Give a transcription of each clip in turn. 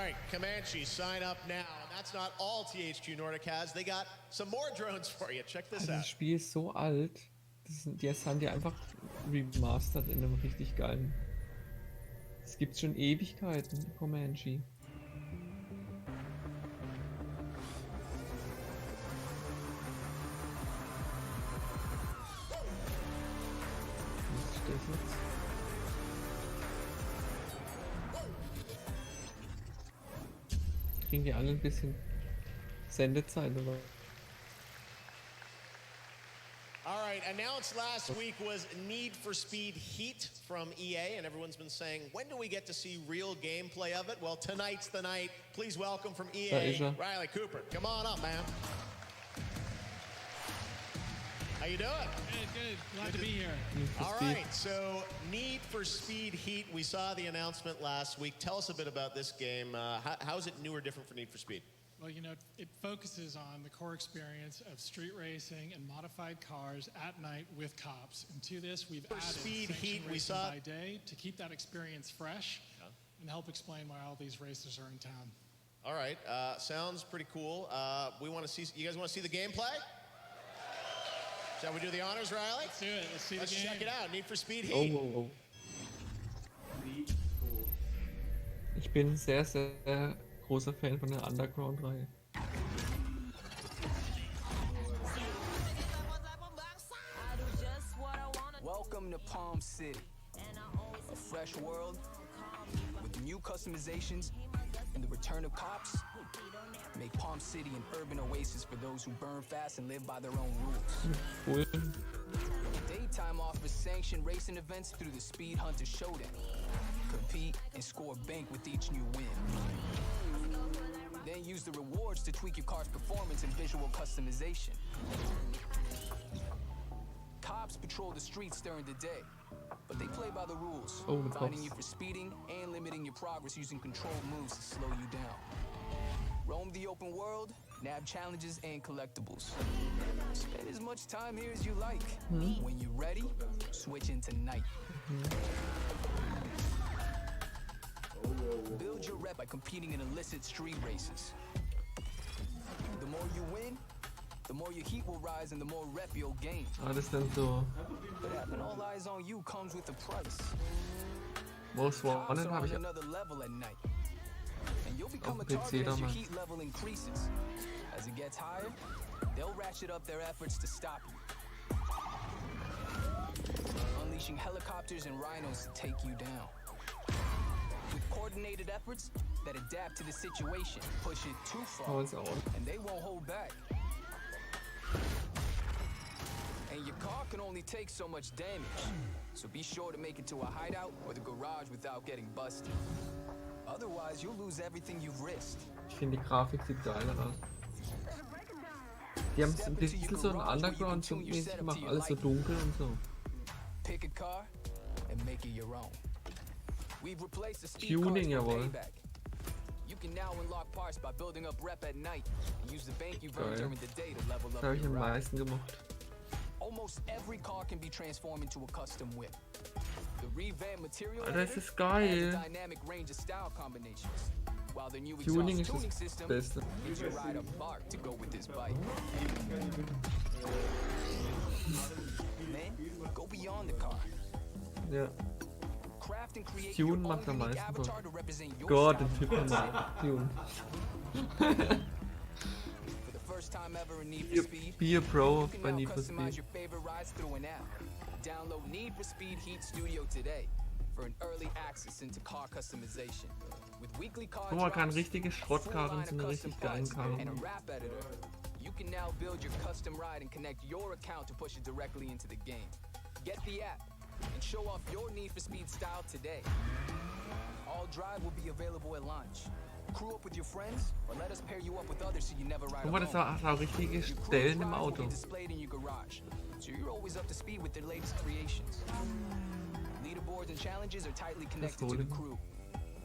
right, Comanche, sign up now. And that's not all THQ Nordic has. They got some more drones for you. Check this Also out. das Spiel ist so alt. Das haben die einfach remastered in einem richtig geilen. Es gibt schon Ewigkeiten, Comanche. Was ist das jetzt? Kriegen die alle ein bisschen Sendezeit, oder? All right, announced last week was Need for Speed Heat from EA, and everyone's been saying, when do we get to see real gameplay of it? Well, tonight's the night. Please welcome from EA, Riley Cooper. Come on up, man. How you doing? Good. Glad to be here. All right, so Need for Speed Heat, we saw the announcement last week. Tell us a bit about this game. How is it new or different for Need for Speed? Well, you know, it focuses on the core experience of street racing and modified cars at night with cops. And to this, we've added Speed Heat, racing we saw by day to keep that experience fresh and help explain why all these races are in town. All right, sounds pretty cool. We want to see. You guys want to see the gameplay? Shall we do the honors, Riley? Let's do it. Let's see the game. Check it out. Need for Speed Heat. Oh. Ich bin sehr, sehr großer Fan von der Underground-Reihe. Welcome to Palm City, a fresh world with new customizations and the return of cops. Make Palm City an urban oasis for those who burn fast and live by their own rules. Cool. Daytime offers sanctioned racing events through the Speed Hunter Showdown. Compete and score bank with each new win. Then use the rewards to tweak your car's performance and visual customization. Cops patrol the streets during the day, but they play by the rules, finding you for speeding and limiting your progress using controlled moves to slow you down. Roam the open world, nab challenges and collectibles. Spend as much time here as you like. When you're ready, switch into night. Build your rep by competing in illicit street races. The more you win, the more your heat will rise and the more rep you'll gain. Das sind so. But having all eyes on you comes with a price. Most Wanted habe ich another level at night. And you'll become a PC target as your damals. heat level increases. As it gets higher, they'll ratchet up their efforts to stop you. Unleashing helicopters and rhinos to take you down. With coordinated efforts that adapt to the situation, push it too far, and they won't hold back. And your car can only take so much damage, so be sure to make it to a hideout or the garage without getting busted. Otherwise, you'll lose everything you've risked. Ich finde die Grafik sieht geiler aus. Die haben es ein bisschen so ein Underground-mäßig gemacht, alles so dunkel und so. Pick a car and make it your own. We've replaced the speed Tuning, cars for jawohl. payback. You can now unlock parts by building up rep at night and use the bank you've earned during the day to level up Das habe ich your am ride. meisten gemocht. Almost every car can be transformed into a custom whip. The revamped material Alter, das editor ist geil. adds a dynamic range of style combinations. While the new Tuning exhaust ist tuning das system Beste. gives your ride a bark to go with this bike. Then go beyond the car. Ja. Craft and create Tune your macht own am unique meisten avatar Bock. to represent your Gott, style. den Typ nochmal. Tune. For the first time ever in Need for Speed, Be a Pro you can bei now Need for customize Speed. your favorite rides through an app. Download Need for Speed Heat Studio today for an early access into car customization. With weekly car Guck mal, kann drops, richtige a full Schrottkarren line zu of einer custom richtig geilen parts, Karre. and a rap editor. You can now build your custom ride and connect your account to push it directly into the game. Get the app and show off your Need for Speed style today. All drive will be available at launch. Crew up with your friends or let us pair you up with others so you never ride Guck mal, alone. das hat auch richtige Your crew's Stellen im rides will Auto. be displayed in your garage, so you're always up to speed with their latest creations. Leaderboards and challenges are tightly connected to the crew,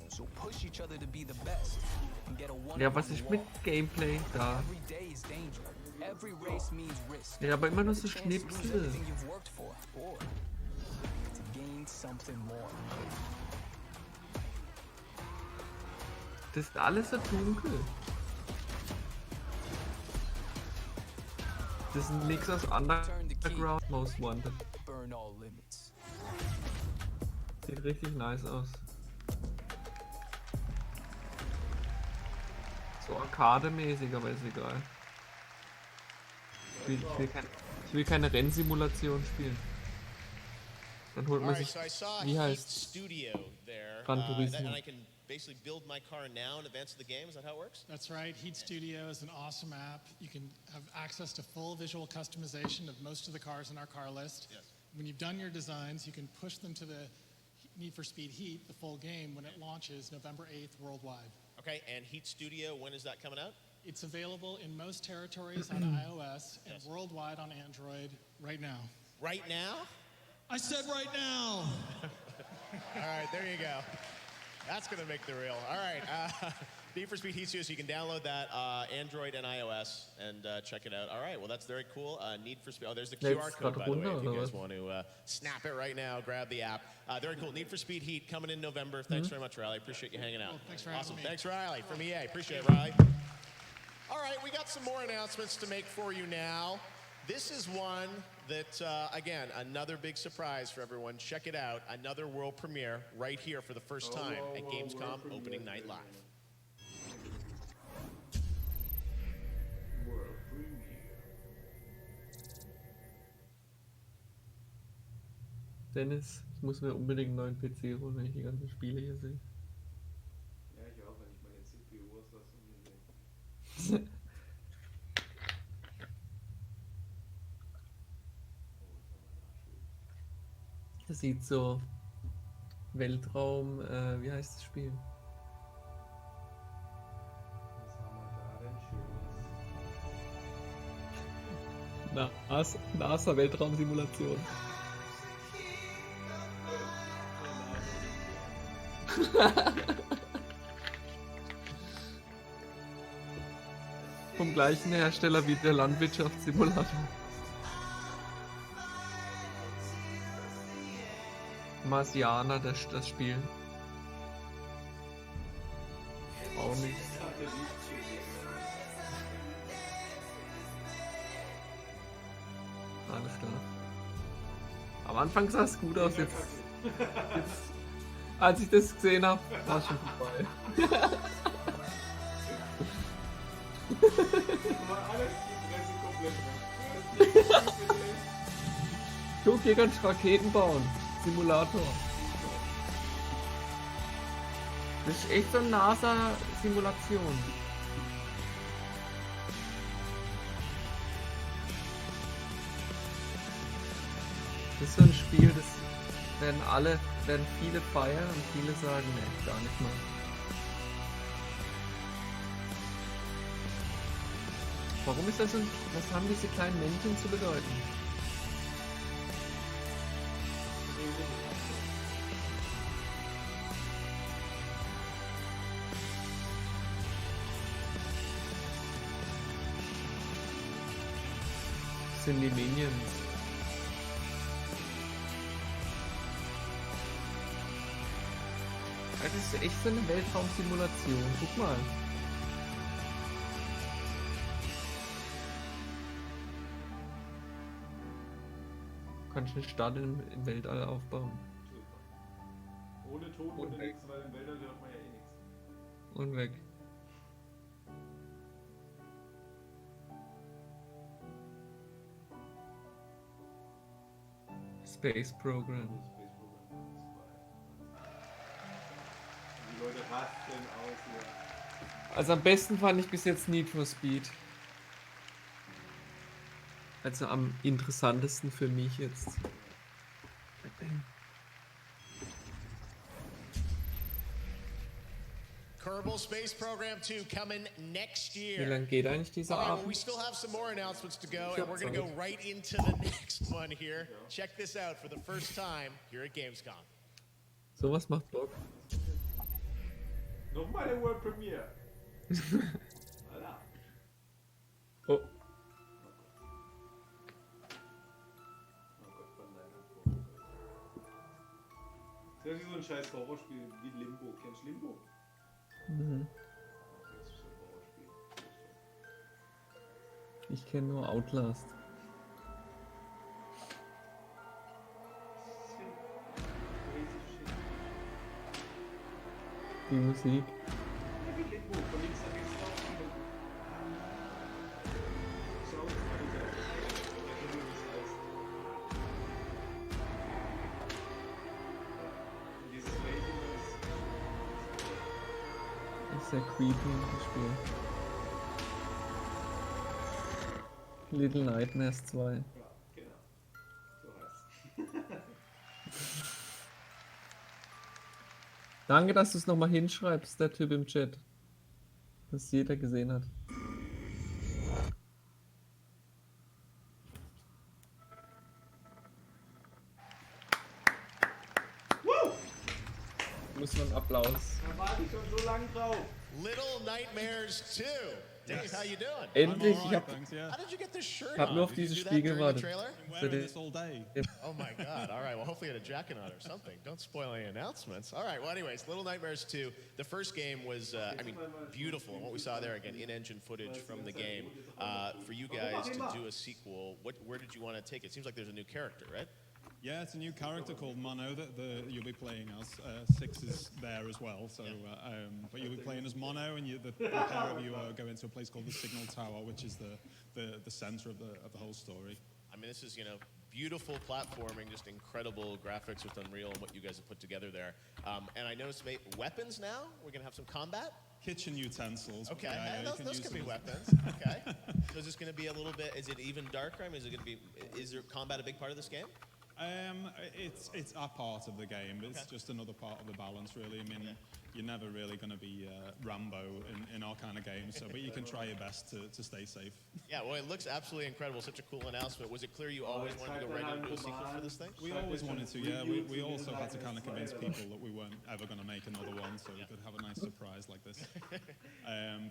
so push each other to be the best and get a one. Ja, was ist mit Gameplay da? Every day is danger. Every race means risk. Ja, aber immer nur so The chance to lose Schnipsel. everything you've worked for, or to gain something more. Das ist alles so dunkel. Das ist ein Mix aus Underground, Most Wanted. Sieht richtig nice aus. So arcade-mäßig, aber ist egal. Ich will keine Rennsimulation spielen. Dann holt man sich, wie heißt Gran Turismo. Basically build my car now in advance of the game. Is that how it works? That's right. Heat Studio is an awesome app. You can have access to full visual customization of most of the cars in our car list. Yes. When you've done your designs, you can push them to the Need for Speed Heat, the full game, when it launches November 8th worldwide. Okay, and Heat Studio, when is that coming out? It's available in most territories on iOS and worldwide on Android right now. Right now? I said right now! All right, there you go. That's going to make the reel. All right. Need for Speed Heat Studio, so you can download that, Android and iOS, and check it out. All right, well, that's very cool. Need for Speed. Oh, there's the QR code, by the way, if you guys want to snap it right now, grab the app. Very cool. Need for Speed Heat coming in November. Thanks very much, Riley. Appreciate you hanging out. Oh, thanks for having me. Thanks, Riley, from EA. Appreciate it, Riley. All right, we got some more announcements to make for you now. This is one that, again, another big surprise for everyone. Check it out. Another world premiere right here for the first time at Gamescom opening night live. World premiere. Dennis, ich muss mir unbedingt einen neuen PC holen, wenn ich die ganzen Spiele hier sehe. Ja, ich auch, wenn ich meine CPU-Auslastung hier sehe. Das sieht so Weltraum, wie heißt das Spiel? Was haben wir da denn Schönes? NASA Weltraumsimulation. Vom gleichen Hersteller wie der Landwirtschaftssimulator. Marsianer, das Spiel. Auch nicht. Alles klar. Am Anfang sah es gut aus, jetzt als ich das gesehen habe, war es schon vorbei. Guck, hier kannst du Raketen bauen. Simulator. Das ist echt so eine NASA-Simulation. Das ist so ein Spiel, das werden viele feiern und viele sagen, ne, gar nicht mal. Warum ist das so? Was haben diese kleinen Männchen zu bedeuten? Das sind die Minions. Das ist echt so eine Weltraumsimulation. Guck mal. Du kannst eine Stadt im Weltall aufbauen. Super. Ohne Ton, ohne nichts, weil im Weltall hört man ja eh nichts. Und weg. Space Program. Die Leute rasten aus hier. Also am besten fand ich bis jetzt Need for Speed. Also am interessantesten für mich jetzt. Kerbal Space Program 2 coming next Wie year. lange geht eigentlich dieser All right, well, Abend? we still have some more announcements to go, and we're going to go right into the next one here. Check this out for the first time here at Gamescom. Sowas macht Bock. Nochmal eine World Premiere. Voilà. Oh. Das ist ja wie so ein scheiß Horrorspiel wie Limbo. Kennst du Limbo? Mhm. Ich kenne nur Outlast. Die Musik. Ist sehr creepy, das Spiel. Little Nightmares 2. Ja, genau. So heißt. Danke, dass du es nochmal hinschreibst, der Typ im Chat. Dass jeder gesehen hat. Muss man Applaus. Da warte ich schon so lange drauf. Little Nightmares 2. Dave, how you doing? Endlich, ich hab How did you get this shirt hab on? nur auf Did you dieses do that Spiel during the gewartet. trailer? Wearing this all day. Oh my god. All right. Well, hopefully you had a jacket on or something. Don't spoil any announcements. All right. Well, anyways, Little Nightmares 2. The first game was, beautiful. And what we saw there, again, in-engine footage from the game. For you guys to do a sequel, where did you want to take it? Seems like there's a new character, right? Yeah, it's a new character called Mono that you'll be playing as. Six is there as well, so but you'll be playing as Mono, and the pair of you go into a place called the Signal Tower, which is the center of the whole story. I mean, this is, beautiful platforming, just incredible graphics with Unreal and what you guys have put together there. And I noticed weapons now? We're going to have some combat? Kitchen utensils. Okay, Yeah, those can be weapons. Okay. So is this going to be a little bit, is it even darker? I mean, is there combat a big part of this game? It's a part of the game. It's just another part of the balance, really. I mean, you're never really going to be Rambo in our kind of games, but you can try your best to stay safe. Yeah, well, it looks absolutely incredible. Such a cool announcement. Was it clear you always wanted to go right into a sequel for this thing? We always wanted to, yeah. We also had to kind of convince people that we weren't ever going to make another one, so we could have a nice surprise like this.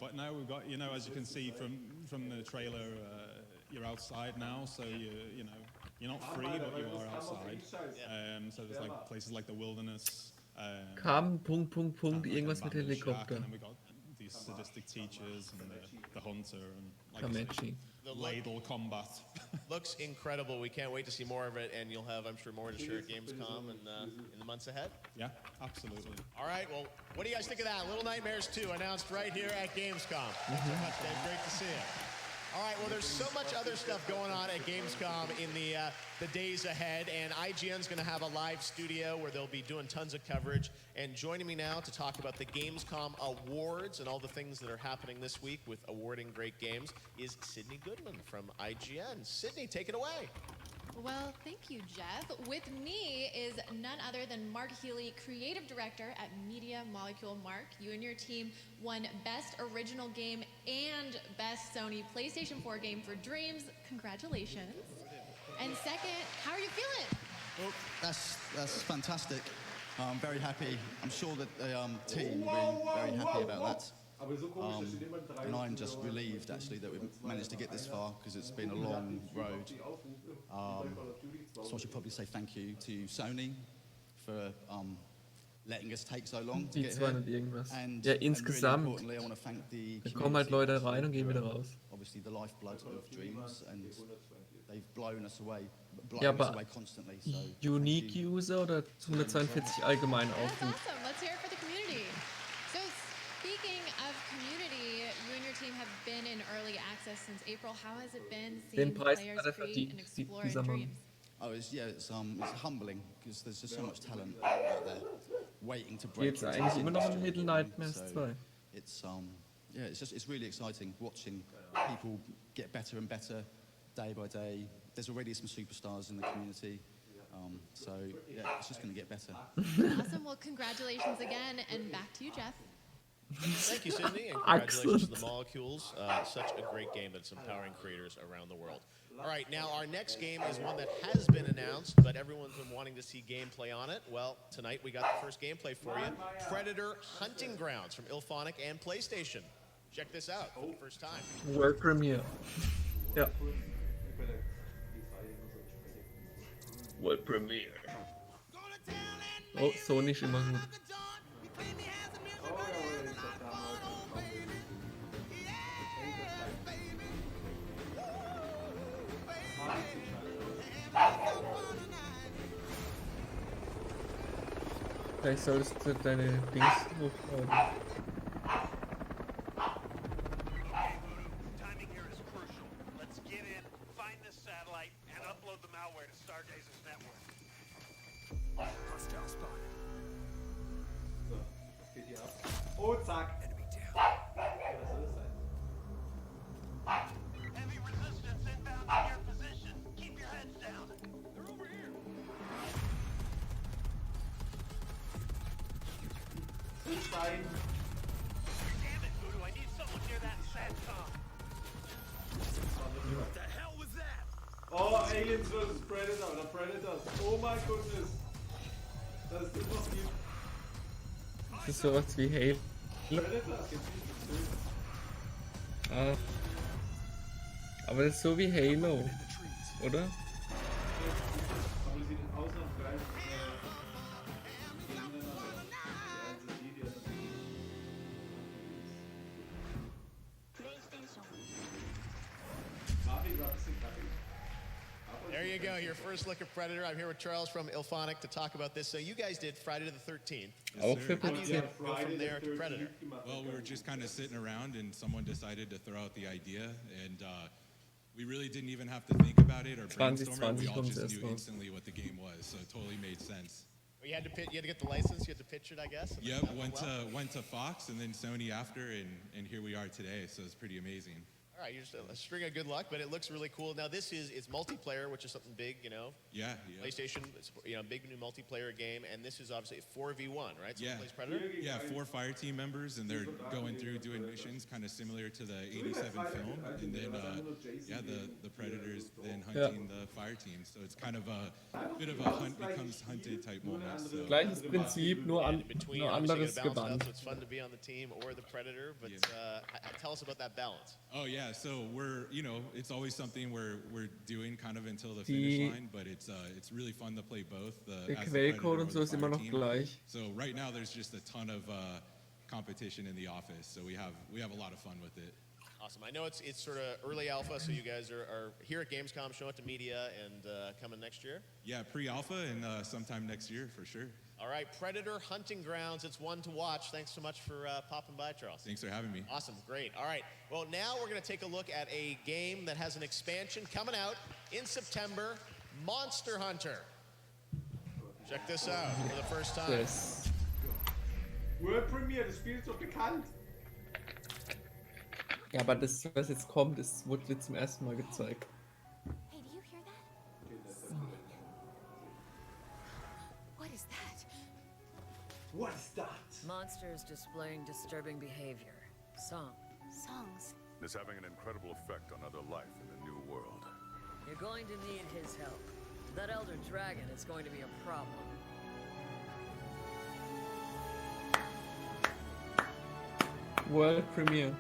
But now we've got, as you can see from the trailer, you're outside now, so you're not free, but you are outside. So there's like places like the wilderness. Kam, irgendwas mit abandoned shack, Helikopter. and then we got these sadistic teachers and the hunter and like Kamechi. The ladle combat. Looks incredible. We can't wait to see more of it, and you'll have, I'm sure, more to share at Gamescom and in the months ahead. Yeah, absolutely. All right, well, what do you guys think of that? Little Nightmares 2 announced right here at Gamescom. Thanks so much, Dave. Great to see you. All right, well, there's so much other stuff going on at Gamescom in the days ahead, and IGN's going to have a live studio where they'll be doing tons of coverage. And joining me now to talk about the Gamescom Awards and all the things that are happening this week with awarding great games is Sydney Goodman from IGN. Sydney, take it away. Well, thank you, Jeff. With me is none other than Mark Healy, Creative Director at Media Molecule. Mark, you and your team won Best Original Game and Best Sony PlayStation 4 Game for Dreams. Congratulations. And second, how are you feeling? Well, that's fantastic. I'm very happy. I'm sure that the team will be very happy about that. And I'm just relieved, actually, that we've managed to get this far, because it's been a long road. So I should probably say thank you to Sony for letting us take so long to Die get 200 here. irgendwas. And Ja, really insgesamt. importantly, I want to thank the Da kommen halt community, Leute rein und gehen wieder raus. obviously the lifeblood of Dreams, and they've blown us away Ja, aber constantly. So Unique thank you. User oder 142 allgemein That's Aufruf? awesome. Let's hear it for the community. So speaking of community, you and your team have been in early access since April. How has it been seeing Den Preis players hat er create verdient, and explore dieser in Mann. Dreams? Oh, it's humbling, because there's just so much talent out there waiting to break. Geht's into eigentlich this immer noch um industry. Little Nightmares So 2? it's really exciting watching people get better and better day by day. There's already some superstars in the community, so yeah, it's just going to get better. Awesome. Well, congratulations again, and back to you, Jeff. Thank you, Sydney, and congratulations to the Molecules. Such a great game that's empowering creators around the world. All right, now our next game is one that has been announced, but everyone's been wanting to see gameplay on it. Well, tonight we got the first gameplay for you. Predator Hunting Grounds from Ilphonic and PlayStation. Check this out for the first time. World Premiere. Ja. World Premiere. Oh, Sony ist immer gut. Vielleicht solltest du deine Dings hochschreiben. Timing here is crucial. Let's get in, find this satellite, and upload the malware to Stargazer's network. Hostile spotted. So, was geht hier ab? Oh, zack! Enemy down. Ja, was soll das sein? Heavy resistance inbound to your position. Keep your heads down. They're over here. Sein! Damn it, Voodoo. I need someone near that SATCOM. What the hell was that? Oh, Aliens vs. Predator oder Predators. Oh my goodness. Das ist immer viel. Das ist sowas wie Halo. Predators gibt's nicht. Ah. Aber das ist so wie Halo, oder? Aber sie sieht aus noch geil. There you go, your first look at Predator. I'm here with Charles from Ilphonic to talk about this. So you guys did Friday the 13th. Auch für How do you PC. go from there to Predator? Well, we were just kind of sitting around and someone decided to throw out the idea and we really didn't even have to think about it or brainstorm it. We all just knew instantly what the game was, so it totally made sense. Well, you had to get the license, you had to pitch it, I guess? and Yep, that went to Fox and then Sony after and here we are today, so it's pretty amazing. All right, you're just a string of good luck, but it looks really cool. Now this it's multiplayer, which is something big, you know. Yeah. PlayStation, it's, big new multiplayer game, and this is obviously a 4v1, right? So Yeah. plays Predator. Yeah, 4 fire team members, and they're going through doing missions, kind of similar to the '87 film. And then, the Predators then hunting the fire team. So it's kind of a bit of a hunt becomes hunted type moment. So. Gleiches Prinzip, nur Between, anderes obviously, you gotta balance Gewand. out, so it's fun to be on the team or the Predator. But tell us about that balance. Oh yeah, so we're it's always something we're doing kind of until the finish line, but it's really fun to play both. Der Quellcode und so ist immer noch gleich. So right now there's just a ton of competition in the office, so we have a lot of fun with it. Awesome. I know it's sort of early alpha, so you guys are here at Gamescom, showing it to media, and coming next year. Yeah, pre-alpha and sometime next year for sure. All right, Predator Hunting Grounds. It's one to watch. Thanks so much for popping by, Charles. Thanks for having me. Awesome, great. All right, well, now we're going to take a look at a game that has an expansion coming out in September, Monster Hunter. Check this out for the first time. Yes. World Premiere, das Spiel ist doch bekannt. Ja, aber das, was jetzt kommt, das wurde jetzt zum ersten Mal gezeigt. Hey, do you hear that? What is that? What is that? Monsters displaying disturbing behavior. Songs. Is having an incredible effect on other life in the new world. You're going to need his help. That elder dragon is going to be a problem. World Premiere.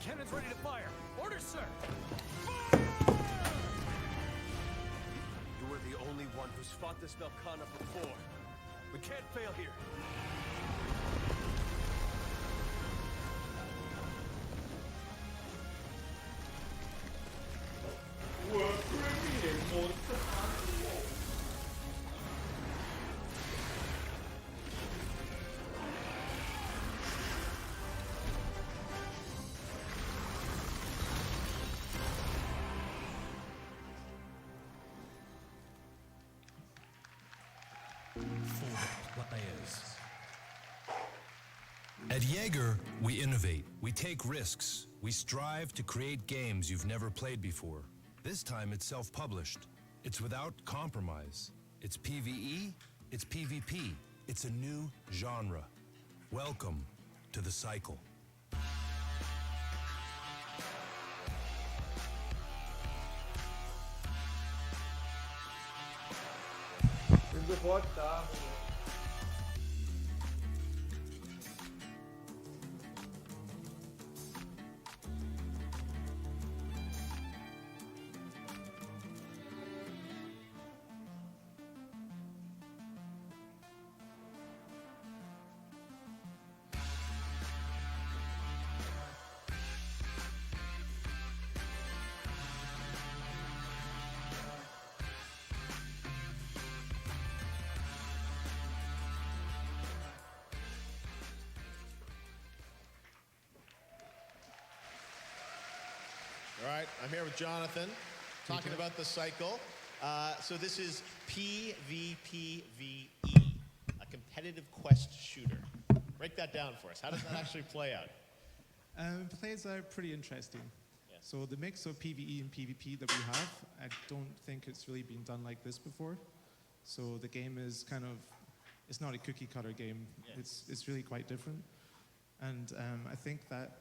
Cannons ready to fire. Orders, sir. You were the only one who's fought this Velkhana before. We can't fail here. World Premiere, Monster Hunter. At Jaeger, we innovate, we take risks, we strive to create games you've never played before. This time it's self-published. It's without compromise. It's PvE It's PvP. It's a new genre. Welcome to the cycle. Bin sofort da. All right, I'm here with Jonathan, talking about the cycle. So this is PvPvE, a competitive quest shooter. Break that down for us. How does that actually play out? It plays out pretty interesting. Yeah. So the mix of PvE and PvP that we have, I don't think it's really been done like this before. So the game is kind of, it's not a cookie cutter game. Yeah. It's really quite different. And I think that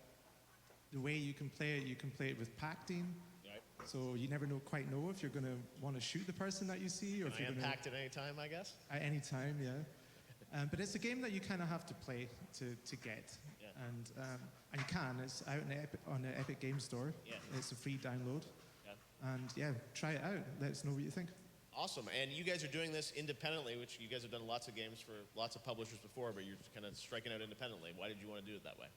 the way you can play it with packed-in. Right. So you never quite know if you're going to want to shoot the person that you see, or if you're going to packed at any time, I guess. At any time, yeah. But it's a game that you kind of have to play to get, yeah. And you can. It's out on the Epic Game Store. Yeah. It's a free download. Yeah. And yeah, try it out. Let us know what you think. Awesome. And you guys are doing this independently, which you guys have done lots of games for lots of publishers before, but you're kind of striking out independently. Why did you want to do it that way?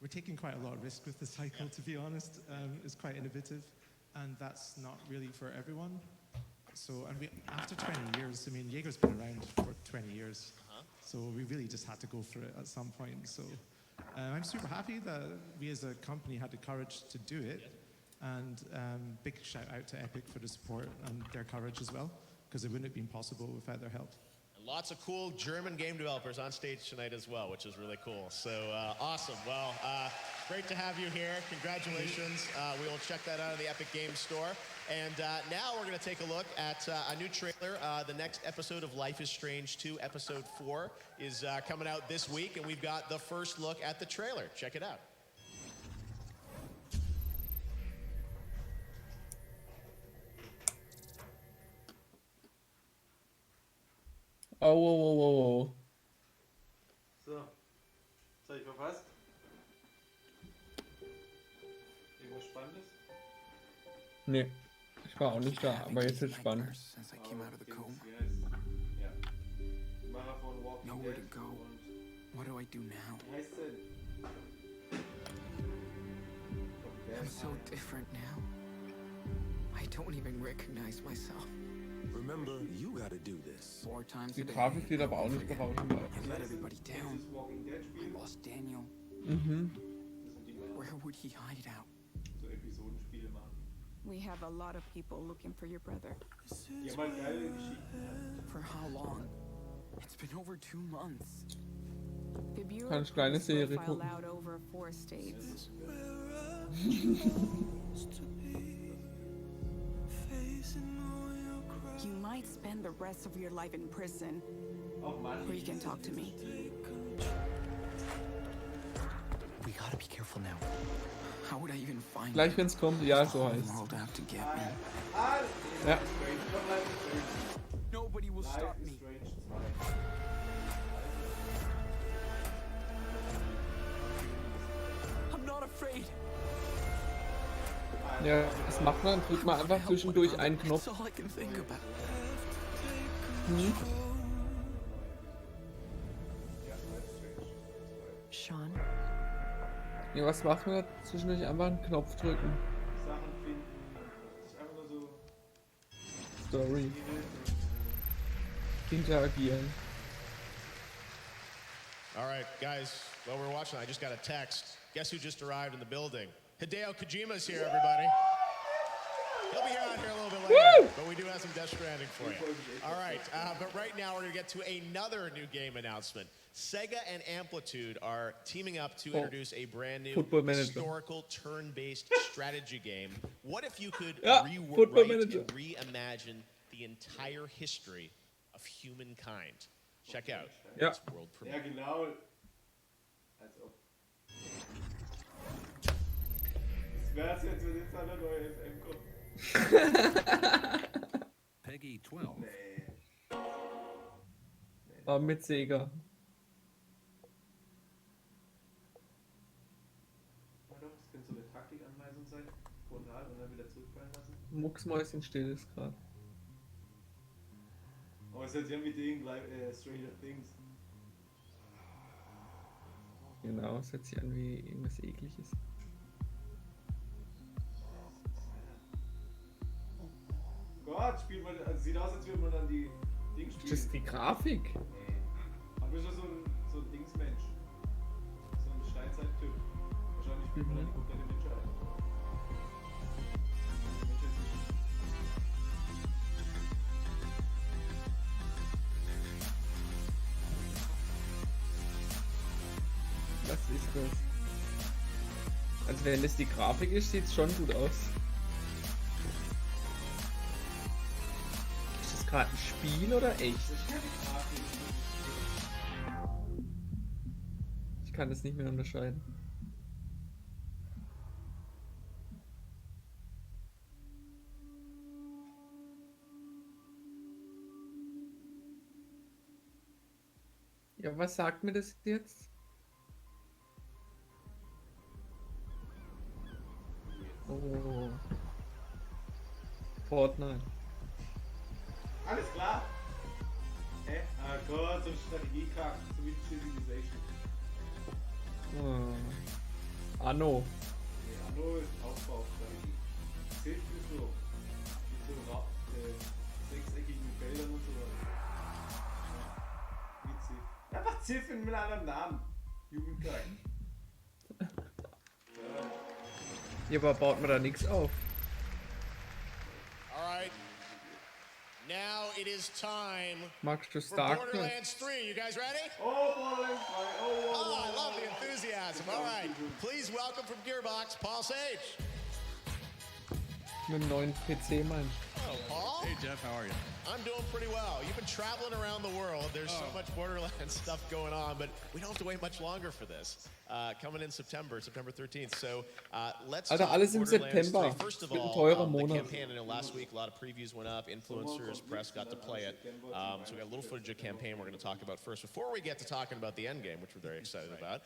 We're taking quite a lot of risk with the cycle, to be honest. It's quite innovative, and that's not really for everyone. So, and after 20 years, I mean, Jaeger's been around for 20 years, so we really just had to go for it at some point. So, I'm super happy that we as a company had the courage to do it, and big shout out to Epic for the support and their courage as well, because it wouldn't have been possible without their help. Lots of cool German game developers on stage tonight as well, which is really cool. So awesome. Well, great to have you here. Congratulations. We will check that out in the Epic Games Store. And now we're going to take a look at a new trailer. The next episode of Life is Strange 2, Episode 4, is coming out this week, and we've got the first look at the trailer. Check it out. Oh, oh. So, das habe ich verpasst. Irgendwas Spannendes? Nee, ich war auch nicht da, aber jetzt ist spannend. Nowhere to go. What do I do now? I'm so different now. I don't even recognize myself. Remember, you gotta do this. 4 times Die a day. Grafik sieht aber auch nicht berauschend aus. I let everybody down. I lost Daniel. Where would he hide out? So Episodenspiele machen. We have a lot of people looking for your brother. Die haben halt geile Geschichten. For how long? It's been over 2 months. The Bureau Kann ich kleine Serie profile gucken. out over 4 states. You might spend the rest of your life in prison, or you can talk to me. We gotta be careful now. How would I even find Gleich wenn's kommt, ja, so heißt es. world have to get me? Ja. Nobody will stop me. I'm not afraid. Ja, was macht man? Drückt man einfach zwischendurch einen Knopf. That's all I can think about. Sean? Ja, was macht man da zwischendurch? Einfach einen Knopf drücken. Sachen finden. Das ist einfach nur so. Story. Interagieren. All right, guys, while we're watching, I just got a text. Guess who just arrived in the building? Hideo Kojima's here, everybody. He'll be here out here a little bit later, but we do have some Death Stranding for you. All right, but right now we're going to get to another new game announcement. Sega and Amplitude are teaming up to introduce a brand new historical turn-based strategy game. What if you could rewrite and reimagine the entire history of of humankind. Check out Ja. its world Ja, premiere. genau. Als ob. Das wär's jetzt, wenn jetzt eine neue FM kommt. Peggy 12. Nee. Aber mit Sega. Ja doch, das könnte so eine Taktikanweisung sein. Frontal und dann wieder zurückfallen lassen. Mucksmäuschen steht es gerade. Aber es ist ja mit denen gleich Stranger Things. Genau, es hört sich an wie irgendwas Ekliges. Gott, spielt man, also sieht aus, als würde man dann die Dings spielen. Ist das die Grafik? Nee. Aber ist ja so ein Dingsmensch. So ein Steinzeit-Typ. Wahrscheinlich spielt man dann die komplette Menschheit. Was ist das? Also wenn das die Grafik ist, sieht es schon gut aus. Ist das gerade ein Spiel oder echt? Ich kann das nicht mehr unterscheiden. Ja, was sagt mir das jetzt? Oh. Fortnite. Alles klar? Hä? Ah Gott, so ein Strategiekack, so wie Civilization. Anno. Nee, Anno ist Aufbaustrategie. Civ ist so. Mit so sechseckigen Feldern und so weiter. Ja. Wie Civ. Einfach Civ mit einem anderen Namen. Jugendkack. Ja, aber baut man da nichts auf? All right. Now it is time Magst du for Starcraft? Borderlands 3. You guys ready? Oh, Borderlands 3. Oh, I love the enthusiasm. All right. Please welcome from Gearbox, Paul Sage. Mit dem neuen PC meinst Hello, Paul. Hey, Jeff, how are you? I'm doing pretty well. You've been traveling around the world. There's so much Borderlands stuff going on, but we don't have to wait much longer for this. Coming in September 13th. So let's Alter, talk alles im Borderlands September. 3. First of Wird ein all, teurer the Monat. campaign. I know last week a lot of previews went up. Influencers, press got to play it. So we got a little footage of campaign we're going to talk about first before we get to talking about the end game, which we're very excited about.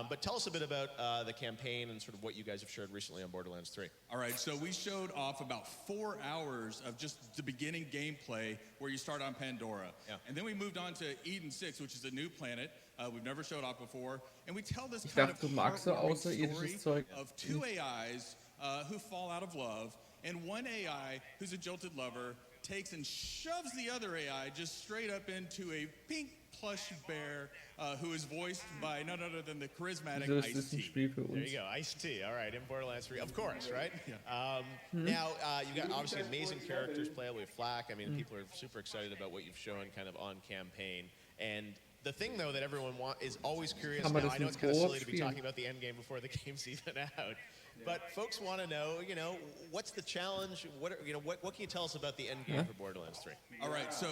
But tell us a bit about the campaign and sort of what you guys have shared recently on Borderlands 3. All right, so we showed off about 4 hours of just the beginning gameplay where you start on Pandora. Yeah. And then we moved on to Eden 6, which is a new planet we've never showed off before. And we tell this Ich kind dachte, of du magst so heartwarming story außerirdisches Zeug. of two AIs who fall out of love, and one AI who's a jilted lover takes and shoves the other AI just straight up into a pink plush bear who is voiced by none other than the charismatic So ist das ein Ice-T. Spiel für There uns. you go, Ice-T. All right, in Borderlands 3, of course, right? Now, you've got obviously amazing characters playable with Flack. I mean, people are super excited about what you've shown kind of on campaign. And the thing, though, that everyone is always curious Kann now, man das I know in it's kind of Koop silly to be spielen? talking about the end game before the game's even out. But folks want to know, what's the challenge? What can you tell us about the end game for Borderlands 3? All right, so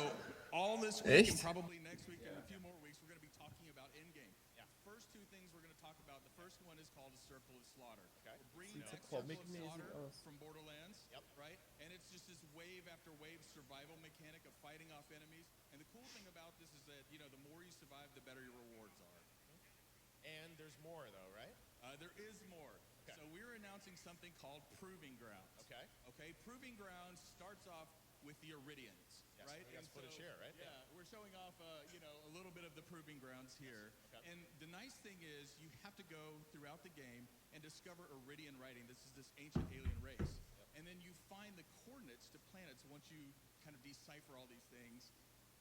all this week and Echt? probably next week and a few more weeks, we're going to be talking about endgame. Yeah. First two things we're going to talk about. The first one is called a Circle of Slaughter. Okay. We're bringing Sieht so back Circle of comic-mäßig Slaughter aus. from Borderlands, right? And it's just this wave after wave survival mechanic of fighting off enemies. And the cool thing about this is that, the more you survive, the better your rewards are. And there's more, though, right? There is more. Okay. So we're announcing something called Proving Grounds. Okay. Okay, Proving Grounds starts off with the Iridians, Yes, right? we got And footage here, right? Yeah, we're showing off, a little bit of the Proving Grounds here. Okay. And the nice thing is you have to go throughout the game and discover Iridian writing. This is this ancient alien race. And then you find the coordinates to planets once you kind of decipher all these things.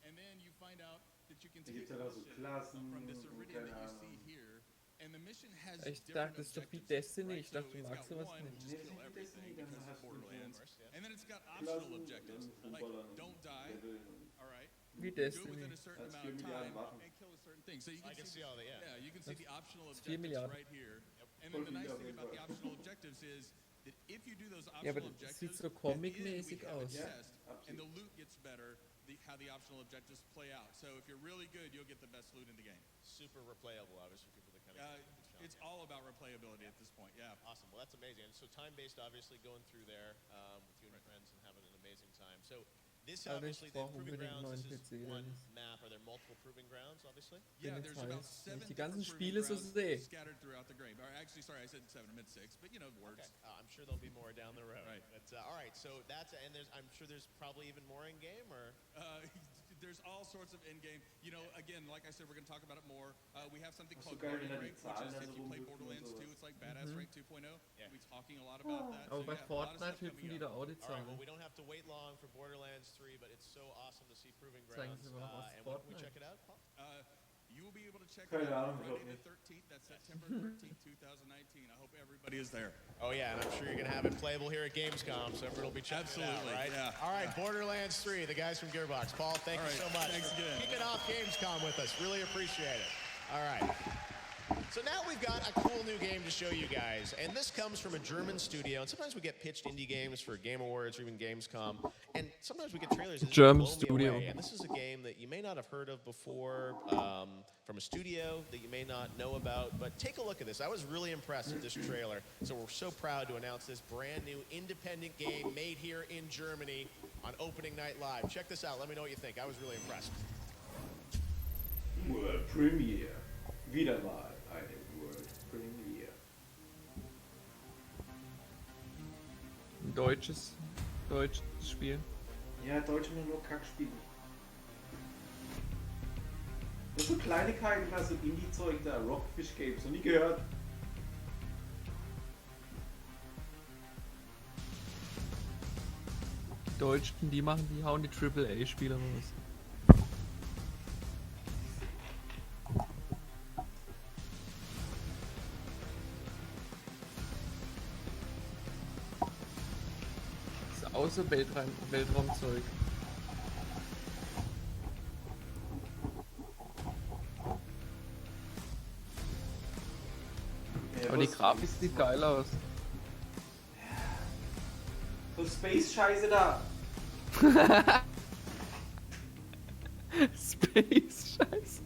And then you find out that you can take gibt's ja da so mission Klassen from this und Iridian keine that you Ahnung. see here. And the mission has Ich different dachte, das ist doch wie objectives, Destiny. right? Ich dachte, So du it's magst got sowas one, nicht. just kill Nee, everything Destiny, dann because hast it's du Borderlands. so And then it's got optional Klassen, objectives, dann like Fußballern, don't die, Leveln. all right? Wie Do it Destiny. within a certain That's amount of 4 Milliarden time Waffen. and kill a certain thing. So you I can see all that, yeah. you can see the optional That's 4 objectives Milliarden. right here. And then the nice Voll thing viel about the auf jeden optional objectives is that if you do those Ja, aber optional das sieht objectives, so at the end comic-mäßig we have a aus. test, and absolut. the loot gets better, how the optional objectives play out. So if you're really good, you'll get the best loot in the game. Super replayable, obviously, for people that kind of... It's all about replayability at this point, yeah. Awesome. Well, that's amazing. And so time-based, obviously, going through there with you and your friends and having an amazing time. So this, obviously, the Proving Grounds, this is one map. Are there multiple Proving Grounds, obviously? Yeah, there's about 7 die ganzen Proving Spiele so Grounds sehe. scattered throughout the game. Or actually, sorry, I said 7, I meant 6, but you know, words. Okay. I'm sure there'll be more down the road. Right. But, all right, so that's... And I'm sure there's probably even more in-game, or... There's all sorts of in-game. You know, again, like I said, we're going to talk about it more. We have something called Guardian Rank, which is if you play Borderlands 2, it's like Badass Rank 2.0. Yeah. We'll be talking a lot about that. Aber So, bei yeah, a lot of Fortnite stuff hüpfen coming die up. da auch die All right, well, Zahlen. we don't have to wait long for Borderlands 3, but it's so awesome to see Proving Zeigen Grounds. Sie mal was And when can we Fortnite. check it out, Paul? You will be able to check Keine it out Ahnung, Friday ich the 13th. That's September 13th, 2019. I hope everybody is there. Oh, yeah, and I'm sure you're going to have it playable here at Gamescom, so everyone will be checking it out, Absolutely, right? yeah. All right, Borderlands 3, the guys from Gearbox. Paul, thank All you right, so much. thanks for again. Kicking off Gamescom with us. Really appreciate it. All right. So now we've got a cool new game to show you guys, and this comes from a German studio, and sometimes we get pitched indie games for Game Awards or even Gamescom, and sometimes we get trailers that just German blow me studio. away. And this is a game that you may not have heard of before, from a studio that you may not know about, but take a look at this. I was really impressed with this trailer, so we're so proud to announce this brand new independent game made here in Germany on opening night live. Check this out. Let me know what you think. I was really impressed. World Premiere. Wieder mal eine World Premiere. Ein deutsches Spiel. Ja, Deutsche machen nur Kackspiele. Das sind so Kleinigkeiten, was so Indie-Zeug da, Rockfish Games, noch nie gehört. Die Deutschen, die hauen die AAA-Spiele raus. Das ist außer Weltraumzeug. Aber die Grafik sieht geil aus. So Space-Scheiße da. Space-Scheiße.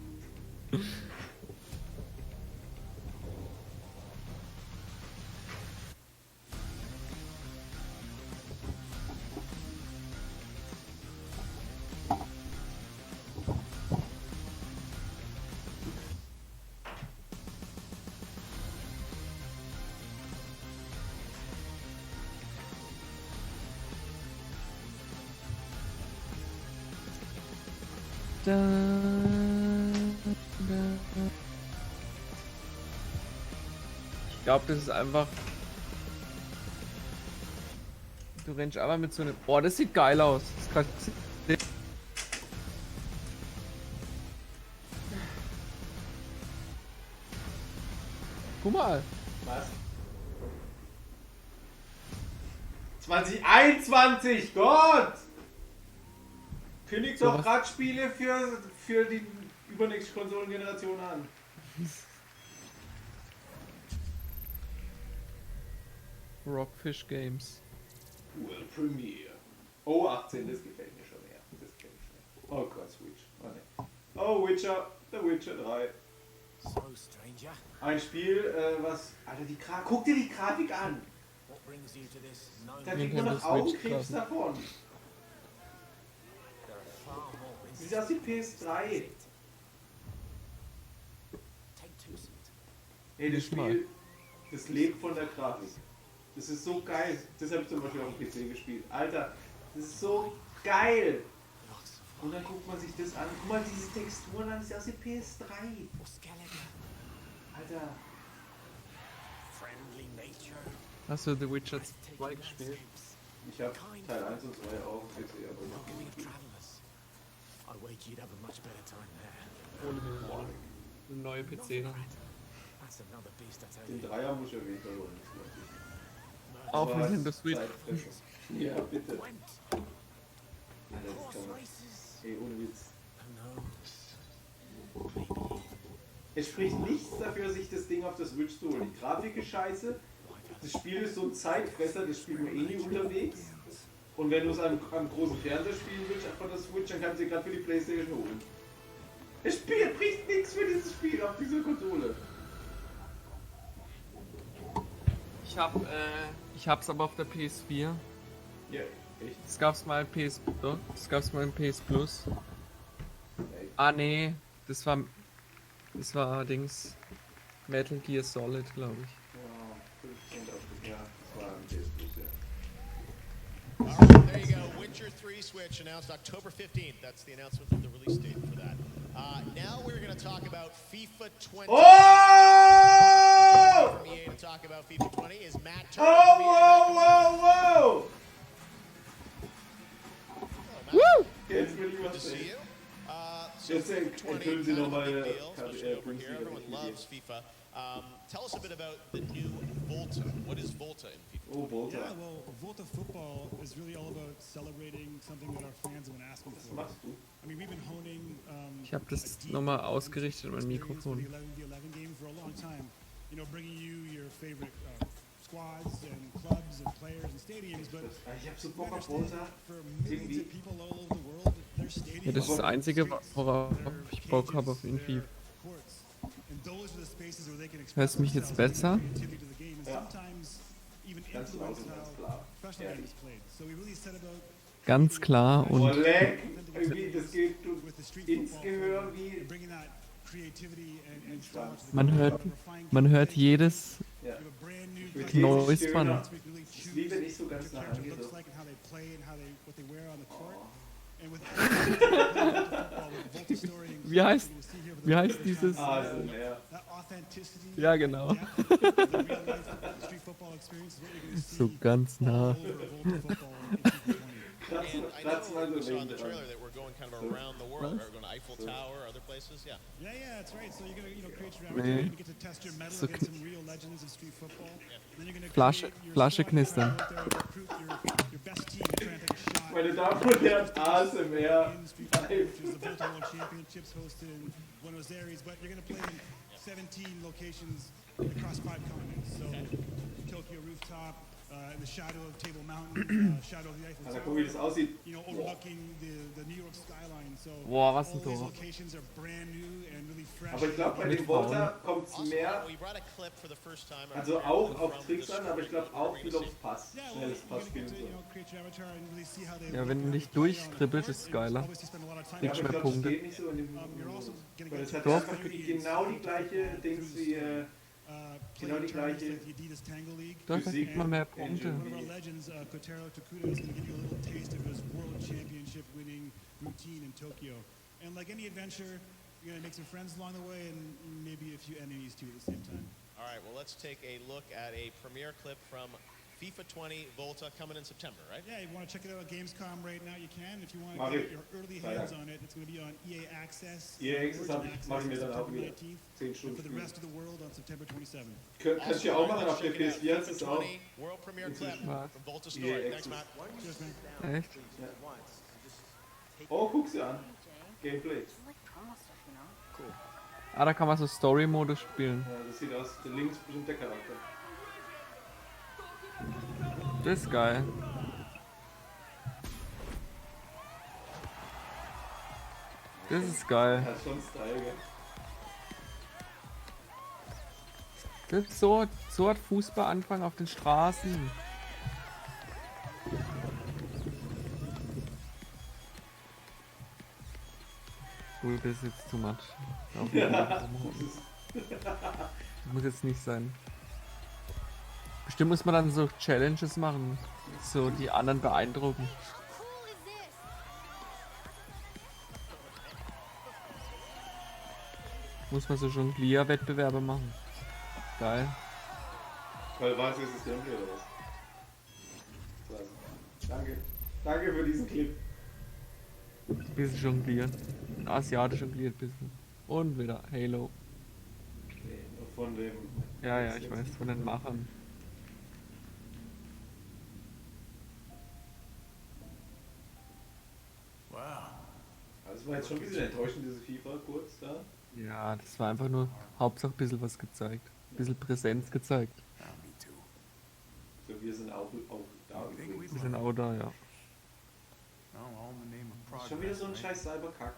Ich glaube, das ist einfach. Du rennst einfach mit so einem. Boah, das sieht geil aus. Das ist grad... Guck mal. Was? 2021, Gott! Kündigt doch gerade Spiele für die übernächste Konsolengeneration an. Rockfish Games. World Premiere. Oh, 18, das gefällt mir schon mehr. Das kenn ich schon. Oh Gott, Switch. Oh, nee. Oh, Witcher. The Witcher 3. So, stranger. Ein Spiel, was... Alter, guck dir die Grafik an! What brings you to this Da kriegt man noch Augenkrebs davon. There are far more Sieht aus wie PS3. Ey, das Spiel, das lebt von der Grafik. Das ist so geil. Das habe ich zum Beispiel auf dem PC gespielt. Alter, das ist so geil. Und dann guckt man sich das an. Guck mal diese Texturen an, das sieht aus wie PS3. Alter. Hast du The Witcher 2 gespielt? Ich habe Teil 1 und 2 auch auf PC, aber noch nicht. I wager you'd have a much better time there. Ohne eine neue PC dann. That's another beast, I tell Den you. Dreier muss ich auf jeden Fall holen. Auf Nintendo Switch. Ja, bitte. Alter, das kann man. Ey, ohne Witz. Es spricht nichts dafür, sich das Ding auf der Switch zu holen. Die Grafik ist scheiße. Das Spiel ist so ein Zeitfresser, das spielt man eh nie unterwegs. Und wenn du es am großen Fernseher spielen willst, von der Switch, dann kannst du dir gerade für die Playstation holen. Das Spiel bringt nichts für dieses Spiel auf dieser Konsole. Ich hab's aber auf der PS4. Ja, echt? Das gab's mal im PS Plus. Ah nee, das war Dings Metal Gear Solid, glaube ich. Ja, 15 auf das Jahr. Das war ein PS Plus, ja. Alright, there you go. Witcher 3 Switch announced October 15th. That's the announcement of the release date for that. Now we're going to talk about FIFA 20. Oh! From EA to talk about FIFA 20 is Matt Oh, Turner. whoa, whoa, whoa! Woo! Jetzt will ich Good was to see sehen. you. So Jetzt FIFA 20, enthüllen Sie kind of a nochmal big deal, especially over here. Everyone loves FIFA. Tell us a bit about the new Volta. What is Volta in FIFA? Oh, Volta. Yeah, well, Volta football is really all about celebrating something that our fans have been asking for. Was machst du? I mean, we've been honing Ich habe das nochmal ausgerichtet, mein Mikrofon. the 11v11 game for a long time. You know, bringing you your favorite squads and clubs and players and stadiums, but Ich hab so Bock auf Volta. for millions of people all over the world, their stadiums. Ja, das ist das Einzige, worauf ich Bock habe auf Infi. And those are the spaces where they can express Hörst du mich jetzt besser? creativity to the game, and sometimes even Ganz laut influence und ganz how klar. professional game is played. So we really set about Ganz klar Oh, und leck! Irgendwie, das geht ins Gehör wie... bringing that creativity and style to the man hört jedes Ja. Neues dran. Das ist wie wenn ich so ganz nah rangehe. So. like and how they play and how they what they wear on the court. And with Wie heißt dieses? ASMR. that authenticity, Ja, genau. depth of the real life street football experience is what you're going to see So ganz nah. all over Volta football in 2020. And I know That's my we saw in the name. trailer that we're going kind of around the world. We're going to Eiffel Tower, other places. Yeah. Yeah, that's right. So you're gonna, create your Nee. avatar. You get to test your metal So against some real legends of street football. And then you're gonna Flasche create your Flasche squad, knistern. go out there and recruit your best team and try and take a shot. Meine Damen und Herren, ASMR. In street football, which is the Volta World Championships hosted in Buenos Aires, but you're gonna play in 17 locations across 5 continents. So Tokyo rooftop. In the shadow of Table Mountain, shadow of the Eiffel Also, guck, wie das Tower, aussieht. you know, overlooking the New York skyline. So Boah, was all ein these Tor. locations are brand new and really fresh. Aber ich glaube, bei dem Volta kommt es mehr, We brought a clip for the first time. also auch auf Tricks an, aber ich glaube auch viel aufs Pass. Yeah, well, Schnelles you're Passspiel gonna und get to, so. you know, create your avatar and really see how they Ja, look wenn du and dich play on the durchtrippelst, court. ist es geiler. Obviously spend a lot of time Ja, Kriegst aber mehr ich glaube, das Punkte. geht nicht so in dem You're also gonna Weil get es hat Doch. genau die gleiche Dings wie, genau die gleiche the Adidas Tango League. Da kriegt man mehr Punkte. One of our legends, Kotaro Tokuda, is going to give you a little taste of his world championship winning routine in Tokyo. And like any adventure, you're going to make some friends along the way and maybe a few enemies too at the same time. All right, well, let's take a look at a premiere clip from FIFA 20 Volta coming in September, right? Yeah, you want to check it out at Gamescom right now, you can. If you want Mach to get ich. your early hands on it, it's going to be on EA Access. EA Access mach ich mir dann auch September wieder. 19th, 10 and Stunden for the spielen. rest of the world on September 27th. Kannst du ja auch machen auf der Check it out. PS4, das FIFA ist auch. 20 World Premiere clip Was? from Volta EA Story. Thanks, Access. Matt. Cheers, man. Echt? Oh, guck sie an. Gameplay. Ah, da kann man so Story-Modus spielen. Ja, das sieht aus, der links ist bestimmt der Charakter. Das ist geil. Das ist geil. Hat schon Style, gell? Das ist so hat Fußball angefangen auf den Straßen. Gut, das ist jetzt too much. Das muss jetzt nicht sein. Bestimmt muss man dann so Challenges machen. So die anderen beeindrucken. Muss man so Jonglier-Wettbewerbe machen. Geil. Weil weiß ist das Gameplay oder was? Klasse. Danke. Danke für diesen Clip. Bisschen jonglieren. Asiatisch jongliert bisschen. Und wieder Halo. Nee, nur von dem. Ja, ich weiß, von den Machern. Wow. Also es war jetzt schon ein bisschen enttäuschend, diese FIFA kurz da. Ja, das war einfach nur Hauptsache ein bisschen was gezeigt. Ein bisschen Präsenz gezeigt. So, wir sind auch da. Wir sind auch da, ja. Schon wieder so ein scheiß Cyberkack.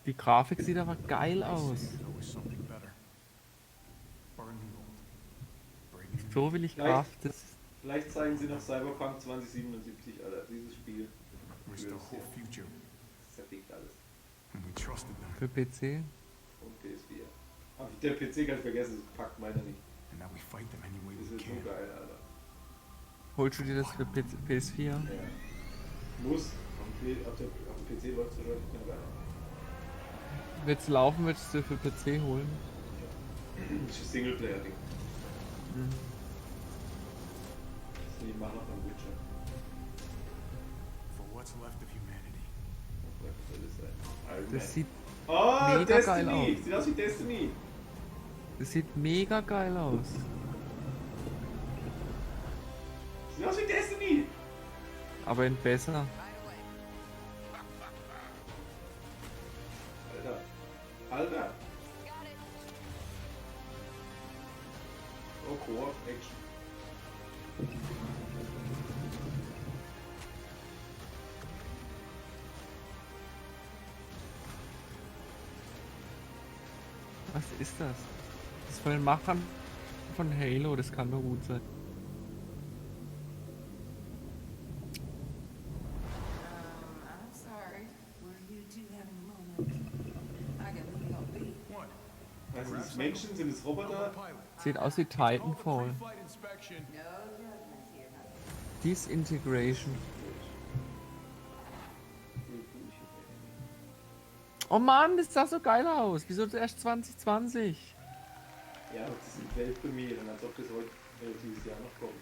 Die Grafik sieht aber geil aus. So will ich Grafik. Vielleicht zeigen sie noch Cyberpunk 2077, Alter. Dieses Spiel. Zerfickt alles. Für PC. Und PS4. Aber der PC kann ich vergessen, das packt meiner nicht. Das ist so geil, Alter. Holst du dir das für PS4? Ja. Muss. Auf dem PC läuft es wahrscheinlich noch geil. Wenn es laufen, würdest du für PC holen? Das ist ein Singleplayer-Ding. Mhm. Ich mach noch einen Witcher. Das sieht mega Destiny. Geil aus. Sieht aus wie Destiny. Das sieht mega geil aus. Sieht aus wie Destiny. Aber in besser. Alter. Oh, Co-op Action. Was ist das? Das ist von den Machern von Halo, das kann nur gut sein. I'm sorry. Were you two having a moment? I got a little beat. What? Also sind es Menschen, sind es Roboter? Sieht aus wie Titanfall. Disintegration. Oh Mann, das sah so geil aus. Wieso erst 2020? Ja, das sind Weltpremieren, als ob das heute dieses Jahr noch kommt.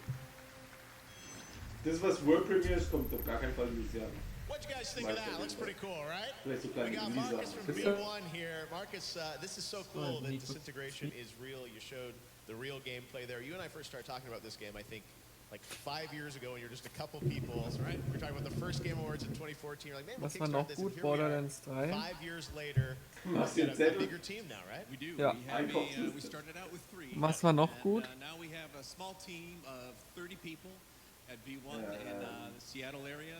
Das, was World Premiere ist, kommt auf gar keinen Fall dieses Jahr noch. What you guys think of that? Looks pretty cool, right? Vielleicht so We kleine got Lisa. Marcus from V1 here. Marcus, this is so cool that Disintegration is real. You showed the real gameplay there. You and I first started talking about this game, I think, like 5 years ago, and you're just a couple people. That's right. We were talking about the first Game Awards in 2014. You're like, man, we'll Was war kickstart noch this. gut? And here we are, Borderlands 3? 5 years later, Was we've jetzt got a bigger team now, right? We do. Ja. We started out with 3. Was war noch gut? Now we have a small team of 30 people at V1 in the Seattle area,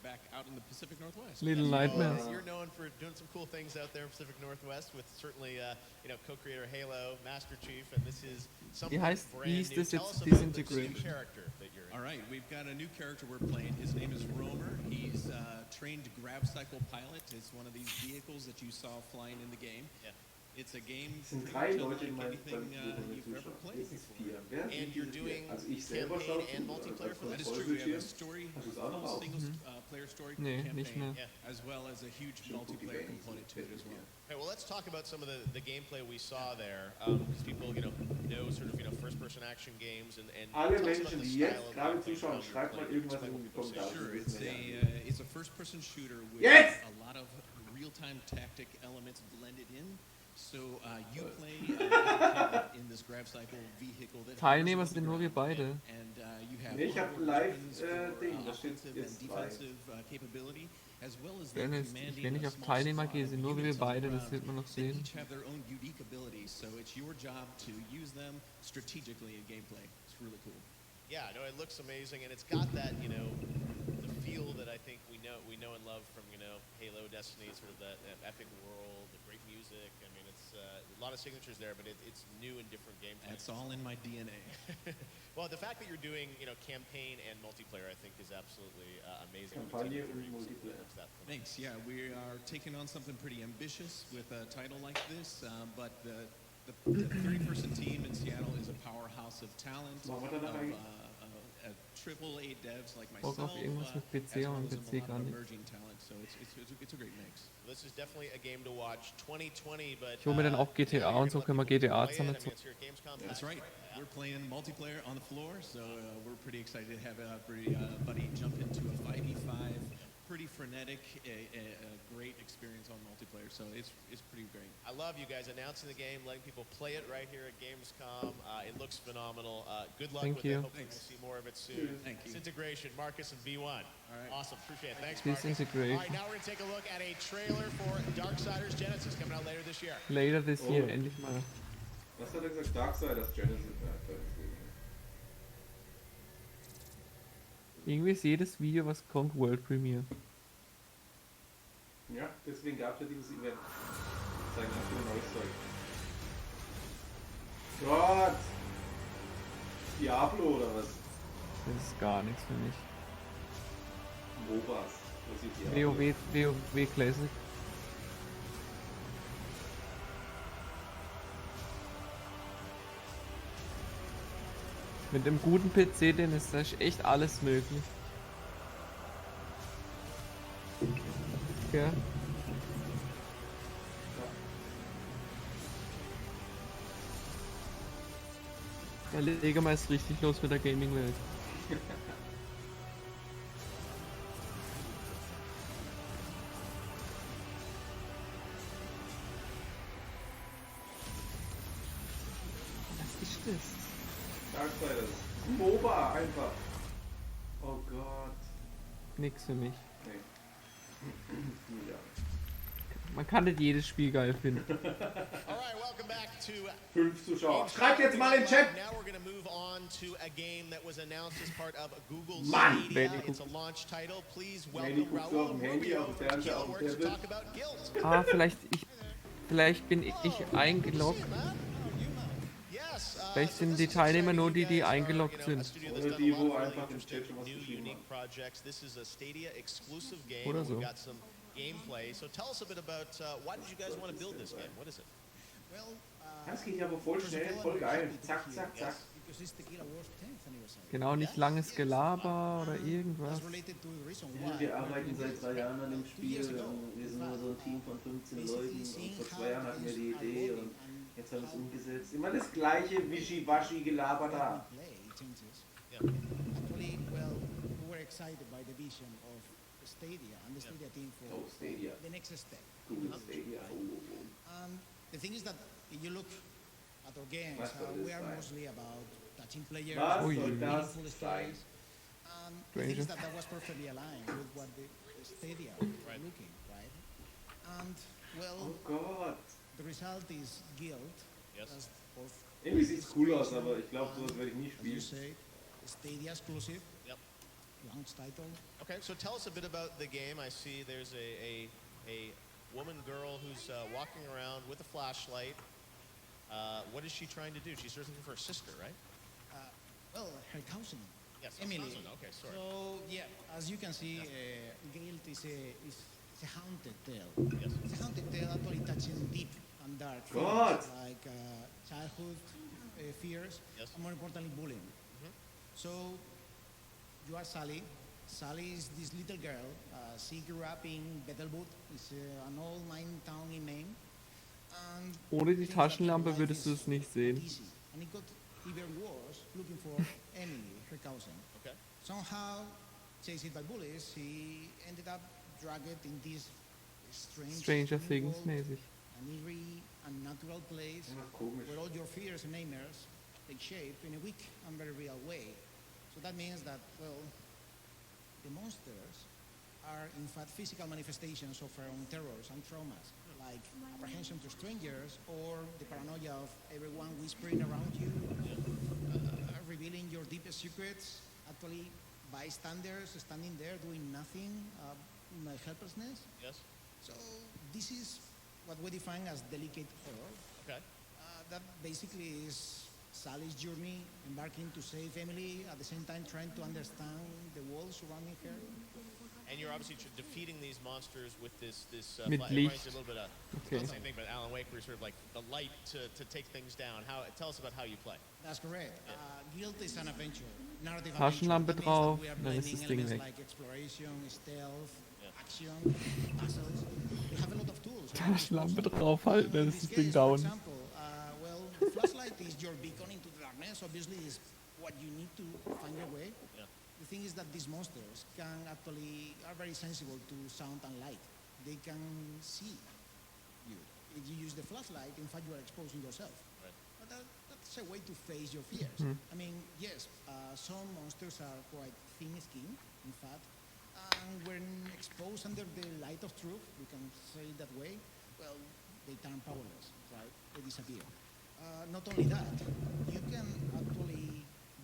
back out in the Pacific Northwest. Little Nightmares. You're known for doing some cool things out there in Pacific Northwest with certainly, co-creator Halo, Master Chief, and this is something heißt, brand wie ist new. das Tell jetzt us about this Disintegration? new character that you're in. All right, we've got a new character we're playing. His name is Romer. He's a trained grab cycle pilot. It's one of these vehicles that you saw flying in the game. Yeah. It's a game Es sind very 3 much Leute in unlike meinem anything you've ever Zuschauer. played Es ist before. 4. Wer hat And wie you're viele doing Spiele? Also ich selber campaign schaue and zu, multiplayer for That this? is true. We have a Hast story, du es auch noch full auf? single player story Nee, nicht campaign, mehr. as well as a huge multiplayer component to it as well. Okay, well, let's talk about some of the gameplay we saw there, because people, know sort of, first-person action games and Alle tell us about Menschen, the die jetzt style of gerade gameplay, zuschauen, how you're schreibt mal playing, irgendwas explain in what die people say. Kommentare. Sure, it's a first-person shooter with Jetzt! a lot of real-time tactic elements blended in. So you play in this grab cycle vehicle that Teilnehmer sind nur wir beide. and you have Nee, ich hab armor live weapons for, Ding, da steht offensive jetzt and 3. defensive capability, as well as the Dennis, commanding wenn ich a auf small Teilnehmer squad gehe, of sind nur wir units on the beide, das ground. wird man noch They sehen. each have their own unique abilities, so it's your job to use them strategically in gameplay. It's really cool. Yeah, no, it looks amazing, and it's got that, the feel that I think we know and love from, Halo, Destiny, sort of that epic world, the great music. I mean, it's a lot of signatures there, but it's new and different gameplay. That's all in my DNA. Well, the fact that you're doing, campaign and multiplayer, I think, is absolutely amazing. Kampagne und Multiplayer. Thanks. Yeah, we are taking on something pretty ambitious with a title like this, but the 30-person team in Seattle is a powerhouse of talent, of AAA devs like Bock myself, auf irgendwas mit as PC, well aber as mit PC a lot gar of nicht. emerging talent. So it's a great mix. This is definitely a game to watch. 2020, but Ich hole mir dann auch GTA und so können wir GTA zusammen zocken. That's right. We're playing multiplayer on the floor, so we're pretty excited to have every buddy jump into a 5v5. Pretty frenetic, a great experience on multiplayer, so it's pretty great. I love you guys announcing the game, letting people play it right here at Gamescom. It looks phenomenal. Good luck Thank with you. it. Hopefully we'll see more of it soon. Thank you. Disintegration, Marcus and V1. All right. Awesome. Appreciate it. Thanks, Marcus. Disintegration. All right, now we're going to take a look at a trailer for Darksiders Genesis coming out later this year. Later this year, endlich mal. Was hat er gesagt? Darksiders Genesis. Irgendwie ist jedes Video, was kommt, World Premiere. Ja, deswegen gab es ja dieses Event. Zeigen ganz viel neues Zeug. Gott! Diablo oder was? Das ist gar nichts für mich. MOBAs. WoW Classic. Mit einem guten PC, denn ist das echt alles möglich. Ja. Da legen wir jetzt richtig los mit der Gaming-Welt. Was ist das? Darksiders. MOBA einfach. Oh Gott. Nix für mich. Nee. Ja. Man kann nicht jedes Spiel geil finden. Alright, welcome back to 5 Zuschauer. Schreibt jetzt mal in den Chat. Now we're going to move on to a game that was announced as part of Google's Mann. Stadia. It's a launch title. Please welcome Raul Rubio from Keelworks to talk about Guilt. Ah, vielleicht bin ich eingeloggt. Vielleicht sind die Teilnehmer nur die, die eingeloggt sind. Oder die, wo einfach im Chat schon was geschrieben haben. Oder so. Gameplay. So tell us a bit about why did you guys want to build this game? What is it? Das geht aber voll schnell, voll geil. Zack, zack, zack. Genau, nicht langes Gelaber oder irgendwas. Ja, wir arbeiten seit 3 Jahren an dem Spiel. Wir sind nur so ein Team von 15 Leuten. Und vor 2 Jahren hatten wir die Idee und jetzt haben wir es umgesetzt. Immer das gleiche Wischiwaschi-Gelaber da. Actually, well, we were excited by the vision of Stadia and the Stadia team for Stadia. the next step. Google Stadia. The thing is that if you look at our games, we are mostly about touching players, meaningful stories. The thing is that was perfectly aligned with what the Stadia were looking, right? And well, the result is Guild. Yes. Irgendwie sieht's cool aus, aber ich glaube, sowas werde ich nie spielen. As you say, Stadia exclusive. Yep. Launch title. Okay, so tell us a bit about the game. I see there's a woman girl who's walking around with a flashlight. What is she trying to do? She's searching for her sister, right? Well, her cousin. Yes, Emily. Cousin. Okay, sorry. So yeah, as you can see, Guild is a haunted tale. Yes. It's a haunted tale actually touching deep and dark God. themes like childhood fears, and more importantly, bullying. So you are Sally. Sally is this little girl. She grew up in Bethelwood. It's an old mine town in Maine. And Ohne die Taschenlampe würdest du es nicht sehen. And it got even worse looking for Emily, her cousin. Okay. Somehow, chased by bullies, she ended up dragged in this Stranger Things mäßig. an eerie, unnatural place where all your fears and nightmares take shape in a weak and very real way. So that means that, well, the monsters are in fact physical manifestations of our own terrors and traumas, like apprehension to strangers or the paranoia of everyone whispering around you, revealing your deepest secrets, actually bystanders standing there doing nothing, helplessness. Yes. So this is what we define as delicate horror. Okay. That basically is Sally's journey, embarking to save Emily, at the same time trying to understand the world surrounding her. And you're obviously defeating these monsters with this Mit it Licht. reminds you a little bit of Okay. the same thing, but Alan Wake, where sort of like the light to take things down. Tell us about how you play. That's correct. Guild is an adventure, narrative Taschenlampe adventure. That drauf, means that we are dann ist blending das Ding elements weg. like exploration, stealth, action, puzzles. We have a lot of tools. Taschenlampe draufhalten, dann ist das Ding For down. example, well, the flashlight is your beacon into the darkness. Obviously, is what you need to find your way. Yeah. The thing is that these monsters are very sensible to sound and light. They can see you. If you use the flashlight, in fact, you are exposing yourself. Right. But that's a way to face your fears. I mean, yes, some monsters are quite thin-skinned, in fact, and when exposed under the light of truth, we can say it that way, well, they turn powerless, right? They disappear. Not only that, you can actually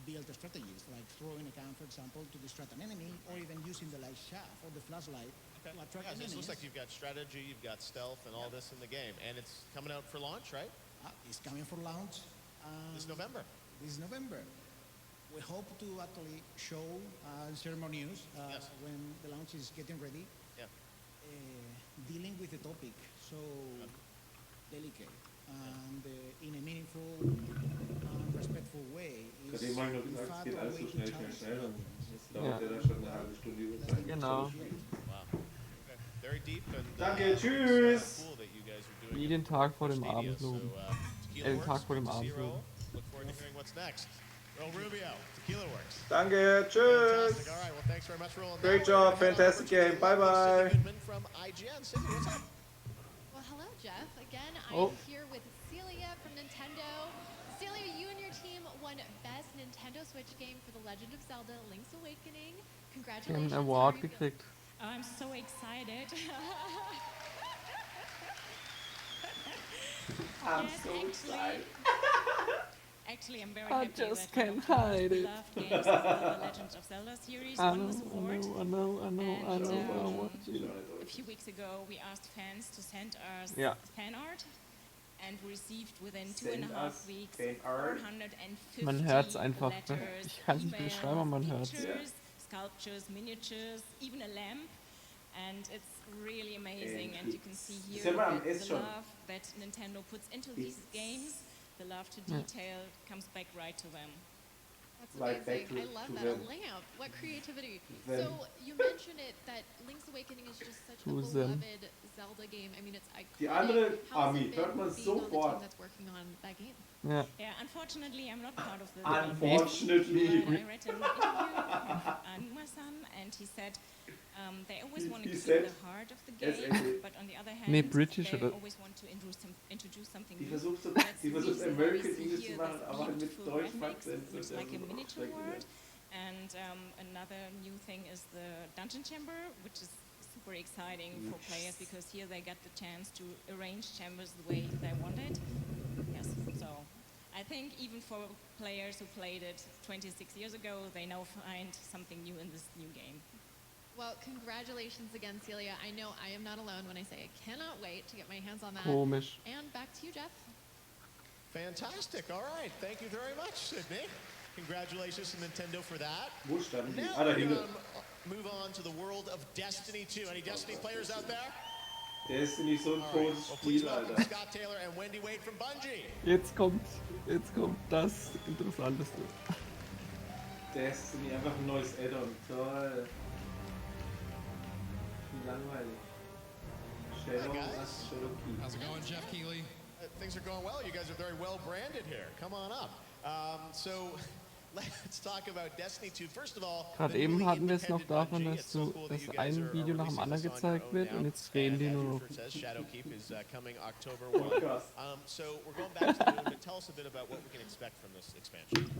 build strategies like throwing a gun, for example, to distract an enemy, or even using the light shaft or the flashlight Okay. Yeah, so it looks like you've got strategy, you've got stealth, and all this in the game, and it's coming out for launch, right? It's coming for launch. This November. This November. We hope to actually show share more news when the launch is getting ready. Yeah. Dealing with the topic so delicate and in a meaningful and respectful way. Bei dem habe ich noch gesagt, es geht alles so schnell. Und jetzt dauert der da schon eine halbe Stunde über Zeit. Genau. Wow. Okay. Very deep and Danke, tschüss! cool that you guys are doing Wie den Tag vor dem Abend loben. Den Tag vor dem Abend loben. Look forward to hearing what's next. Roll Rubio, Tequila Works. Danke, tschüss! Fantastic. All right, well, thanks very much, Roland. Great job, fantastic game. Bye bye. From IGN. Cindy, what's up? Well, hello, Jeff. Again, Oh. I'm here with Celia from Nintendo. Celia, you and your team won Best Nintendo Switch Game for The Legend of Zelda: Link's Awakening. Die haben Congratulations. einen Award gekriegt. I'm so excited. I'm Yes, so excited. Actually, I'm very I happy just that can't one of hide the it. beloved games of the Legend of Zelda series won this award. I know. A few weeks ago, we asked fans to send us Ja. fan art, and we received within Send 2.5 us weeks fan art. 450 Man hört's einfach. letters, Ich kann es nicht emails, beschreiben, aber man hört's. pictures, sculptures, miniatures, even a lamp. And it's really amazing, and you can see here Sind wir am that the Ess schon? love that Nintendo puts into these games, the love to detail, comes back right to them. That's Like back amazing. to- I love to that. them. A lamp. What creativity. Them. So you mentioned it that Link's Awakening is just such a To them. beloved Zelda game. I mean, it's iconic. Die andere How's Army it hört been man being on the team sofort. that's working on that game? Ja. Yeah, unfortunately, I'm not part of the Unfortunately. but I read an interview with Anuma-san, and he said they always want to He keep said, the heart of the as game, a- but on the other hand, Nee, British they oder- always want to introduce something Die new. versucht so, That's die the versucht reason why American we see English zu here machen, this aber mit beautiful deutschen graphics, Akzent. looks like a miniature schlecht world. And another new thing is the dungeon chamber, which is super exciting for players because here they get the chance to arrange chambers the way they want it. Yes, so I think even for players who played it 26 years ago, they now find something new in this new game. Well, congratulations again, Celia. I know I am not alone when I say I cannot wait to get my hands on that. Komisch. And back to you, Jeff. Fantastic. All right. Thank you very much, Sydney. Congratulations to Nintendo for that. Wo standen die? Now Ah, da we're hinten. going to move on to the world of Destiny 2. Any Destiny players out there? Destiny ist so ein All right. großes Well, please Spiel, welcome Alter. Scott Taylor and Wendy Wade from Bungie. Jetzt kommt das Interessanteste. Destiny, einfach ein neues Add-on. Toll. Langweilig. Shadow, was Shadow Key. How's it going, Jeff Keighley? Things are going well. You guys are very well branded here. Come on up. So let's talk about Destiny 2. First of all, Gerade eben hatten wir es noch davon, dass ein Video nach dem anderen gezeigt wird und jetzt reden die nur noch. Shadowkeep is coming October 1. So we're going back to the moon, but tell us a bit about what we can expect from this expansion.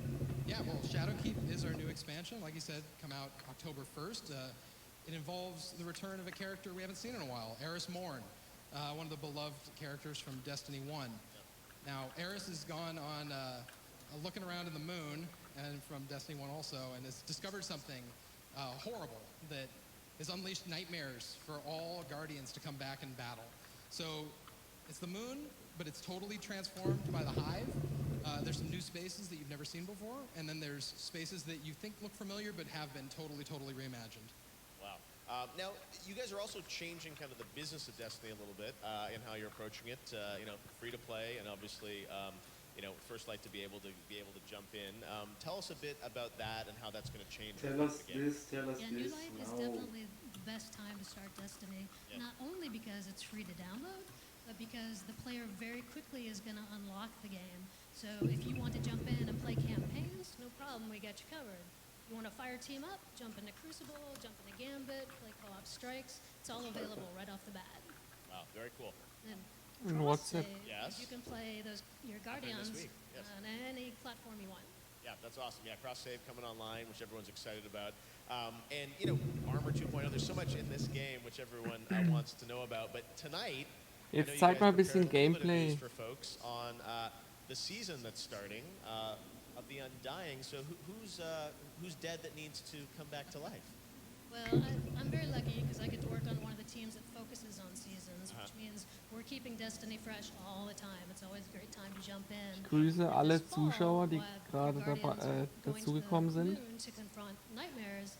Yeah, well, Shadowkeep is our new expansion. Like you said, come out October 1st. It involves the return of a character we haven't seen in a while, Eris Morn, one of the beloved characters from Destiny 1. Now, Eris has gone on looking around in the moon, and from Destiny 1 also, and has discovered something horrible that has unleashed nightmares for all Guardians to come back in battle. So it's the moon, but it's totally transformed by the Hive. There's some new spaces that you've never seen before, and then there's spaces that you think look familiar but have been totally reimagined. Wow. Now, you guys are also changing kind of the business of Destiny a little bit in how you're approaching it. Free to play, and obviously, First Light to be able to jump in. Tell us a bit about that and how that's going to change. Tell us this. New Life is definitely the best time to start Destiny. Yeah. Not only because it's free to download, but because the player very quickly is going to unlock the game. So if you want to jump in and play campaigns, no problem, we got you covered. You want to fire team up, jump into Crucible, jump into Gambit, play co-op strikes. It's all available right off the bat. Wow, very cool. And And WhatsApp. Yes. you can play your Guardians week, yes. on any platform you want. Yeah, that's awesome. Yeah, cross save coming online, which everyone's excited about. And Armor 2.0. There's so much in this game which everyone wants to know about. But tonight, Jetzt zeig mal ein bisschen Gameplay. for folks on the season that's starting of the Undying. So who's dead that needs to come back to life? Well, I'm very lucky because I get to work on one of the teams that focuses on seasons, which means we're keeping Destiny fresh all the time. It's always a great time to jump in. Ich grüße alle Zuschauer, die gerade dazugekommen sind. To confront nightmares,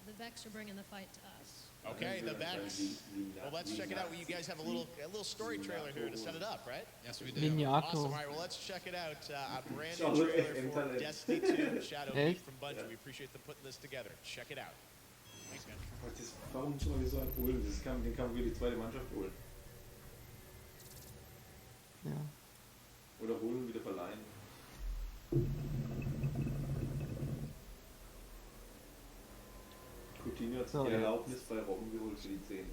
the Vex are bringing the fight to us. Okay, the Vex. Well, let's check it out. You guys have a little story trailer here to set it up, right? Yes, we do. Vignato. Awesome. All right, well, let's check it out. A brand new trailer for Destiny 2 Shadow Heat from Bungie. We appreciate them putting this together. Check it out. Thanks, guys. Warum schon mal so ein holen? Den kann man wieder die zweite Mannschaft holen. Ja. Oder holen, wieder verleihen. Coutinho hat sich die Erlaubnis bei Robben geholt für die 10.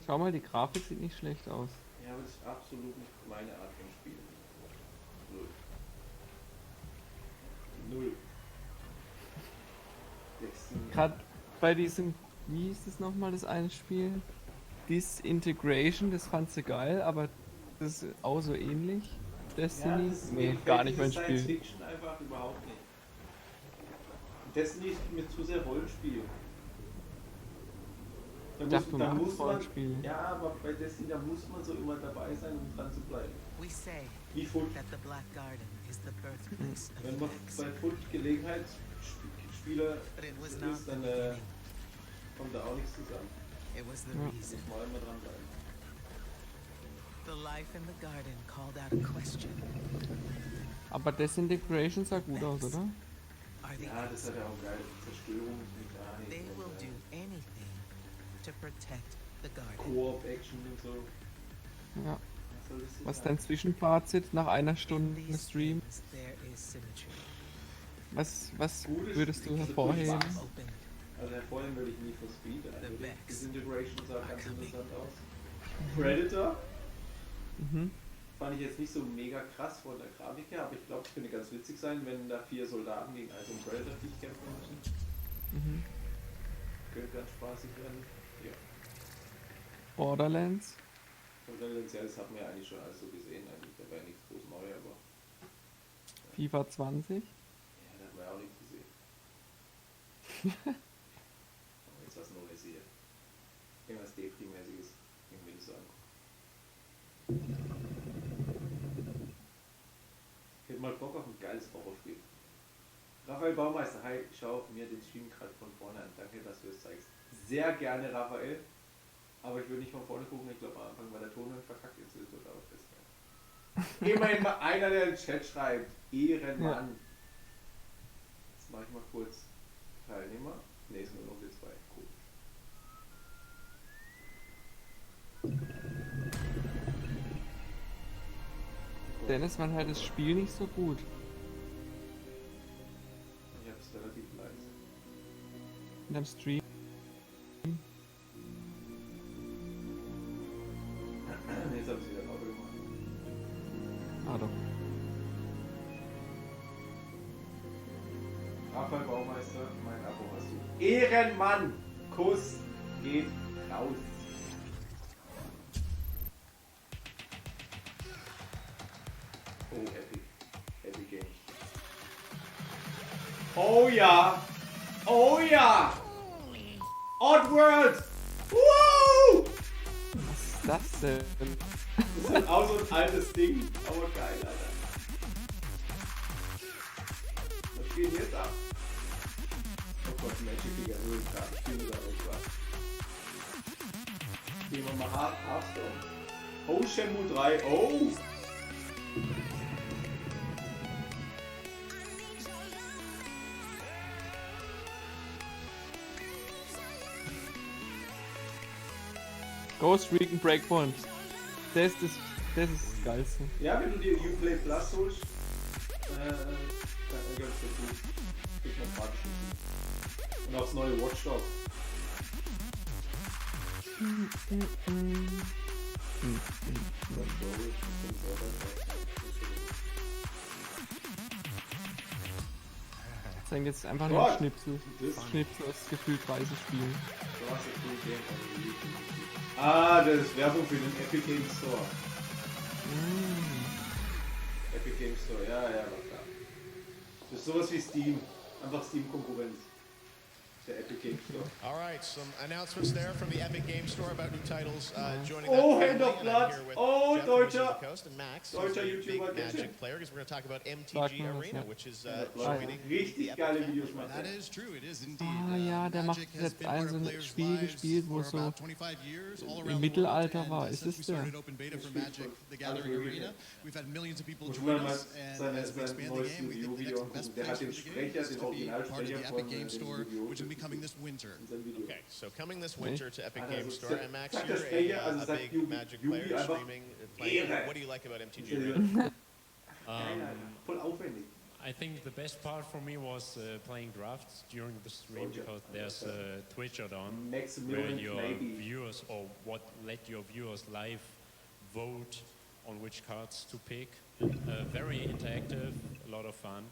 Schau mal, die Grafik sieht nicht schlecht aus. Ja, aber das ist absolut nicht meine Art von Spiel. Null. Gerade bei diesem, wie hieß das nochmal, das eine Spiel? Disintegration, das fand sie geil, aber das ist auch so ähnlich. Destiny? Ja, nee, gar nicht mein Spiel. Science Fiction einfach überhaupt nicht. Destiny ist mir zu sehr Rollenspiel. Da muss man, ja, aber bei Destiny, da muss man so immer dabei sein, um dran zu bleiben. Wie Foot. Wenn man bei Foot Gelegenheitsspieler ist, dann kommt da auch nichts zusammen. Muss man immer dranbleiben. Aber Disintegration sah gut aus, oder? Ja, das hat ja auch geile Zerstörungsmechanik. Koop-Action und so. Ja. Was dein Zwischenfazit nach einer Stunde Stream? Was würdest du hervorheben? Also hervorheben würde ich nie von Speed. Disintegration sah ganz interessant aus. Predator fand ich jetzt nicht so mega krass von der Grafik her, aber ich glaube, es könnte ganz witzig sein, wenn da 4 Soldaten gegen einen Predator-Viech kämpfen müssen. Könnte ganz spaßig werden. Ja. Borderlands? Borderlands, ja, das hat man ja eigentlich schon alles so gesehen. Eigentlich, da wäre nichts groß neu, aber. FIFA 20? Ja, da hat man ja auch nichts gesehen. Aber jetzt was Neues hier. Irgendwas Depri-mäßiges. Irgendwie nicht sagen. Ich hätte mal Bock auf ein geiles Horrorspiel. Raphael Baumeister, hi, schau mir den Stream gerade von vorne an. Danke, dass du es zeigst. Sehr gerne, Raphael. Aber ich würde nicht von vorne gucken, ich glaube am Anfang war der Ton verkackt, jetzt ist es aber fest. Immerhin mal einer, der den Chat schreibt. Ehrenmann. Ja. Jetzt mache ich mal kurz Teilnehmer. Ne, ist nur noch wir 2. Cool. Dennis, man hört das Spiel nicht so gut. Ich hab's relativ leise. In deinem Stream. Jetzt hab ich wieder lauter gemacht. Ah doch. Raphael Baumeister, mein Abo hast du. Ehrenmann! Kuss geht raus. Oh, Epic. Epic Games. Oh ja! Oh ja! Oddworld! Woo! Was ist das denn? Das ist auch so ein altes Ding, aber geil, Alter. Was geht jetzt ab? Oh Gott, Magic Digga, nur ein Tag. Ich bin da auch Spaß. Gehen wir mal Hearthstone. Oh, Shenmue 3. Oh! Ghost Recon Breakpoint. Das ist das Geilste. Ja, wenn du dir Uplay Plus holst, dann gönnst du gut. Kriegt man gratis dazu. Und auch das neue Watch Dogs. Das sind jetzt einfach nur Schnipsel. Schnipsel aus gefühlt 30 Spielen. Ah, das ist Werbung für den Epic Games Store. Epic Games Store, ja, war klar. Das ist sowas wie Steam. Einfach Steam-Konkurrenz. Der Epic Game Store. All right, some announcements there from the Epic Game Store about new titles joining Oh, that Hand family. of And I'm Blood. here with Oh, Jeff from Wizards deutscher. of the Coast and Max, Deutscher who's a big YouTuber, Magic player, because we're going to talk about MTG Sag mir was, Arena, ja. which is Leute, joining richtig the Epic geile family. Videos macht That er. is true, it is indeed. Ah ja, der macht Magic has jetzt been part ein of so ein players' Spiel lives gespielt, wo for so about 25 years all im around the Mittelalter world, war. and Ist since es we der? started open beta for Magic, the Gathering Arena, we've had millions of people Muss join man mal us, and sein as we expand the neues game, we think the Video next best angucken. Der hat place den for the game Sprecher, is den to be part of the Originalsprecher Epic von Game dem Store, Video which will be coming this winter. in seinem Video. Okay, so coming this winter to Epic Also, Game Store. And Max, sagt der you're Sprecher, also a sagt big Magic player, einfach streaming, playing. Ehre. What do you like about MTG Arena? Geil, Alter. Voll aufwendig. I think the best part for me was playing drafts during the stream because there's a Twitch add-on where your viewers or what let your viewers live vote on which cards to pick. Very interactive, a lot of fun,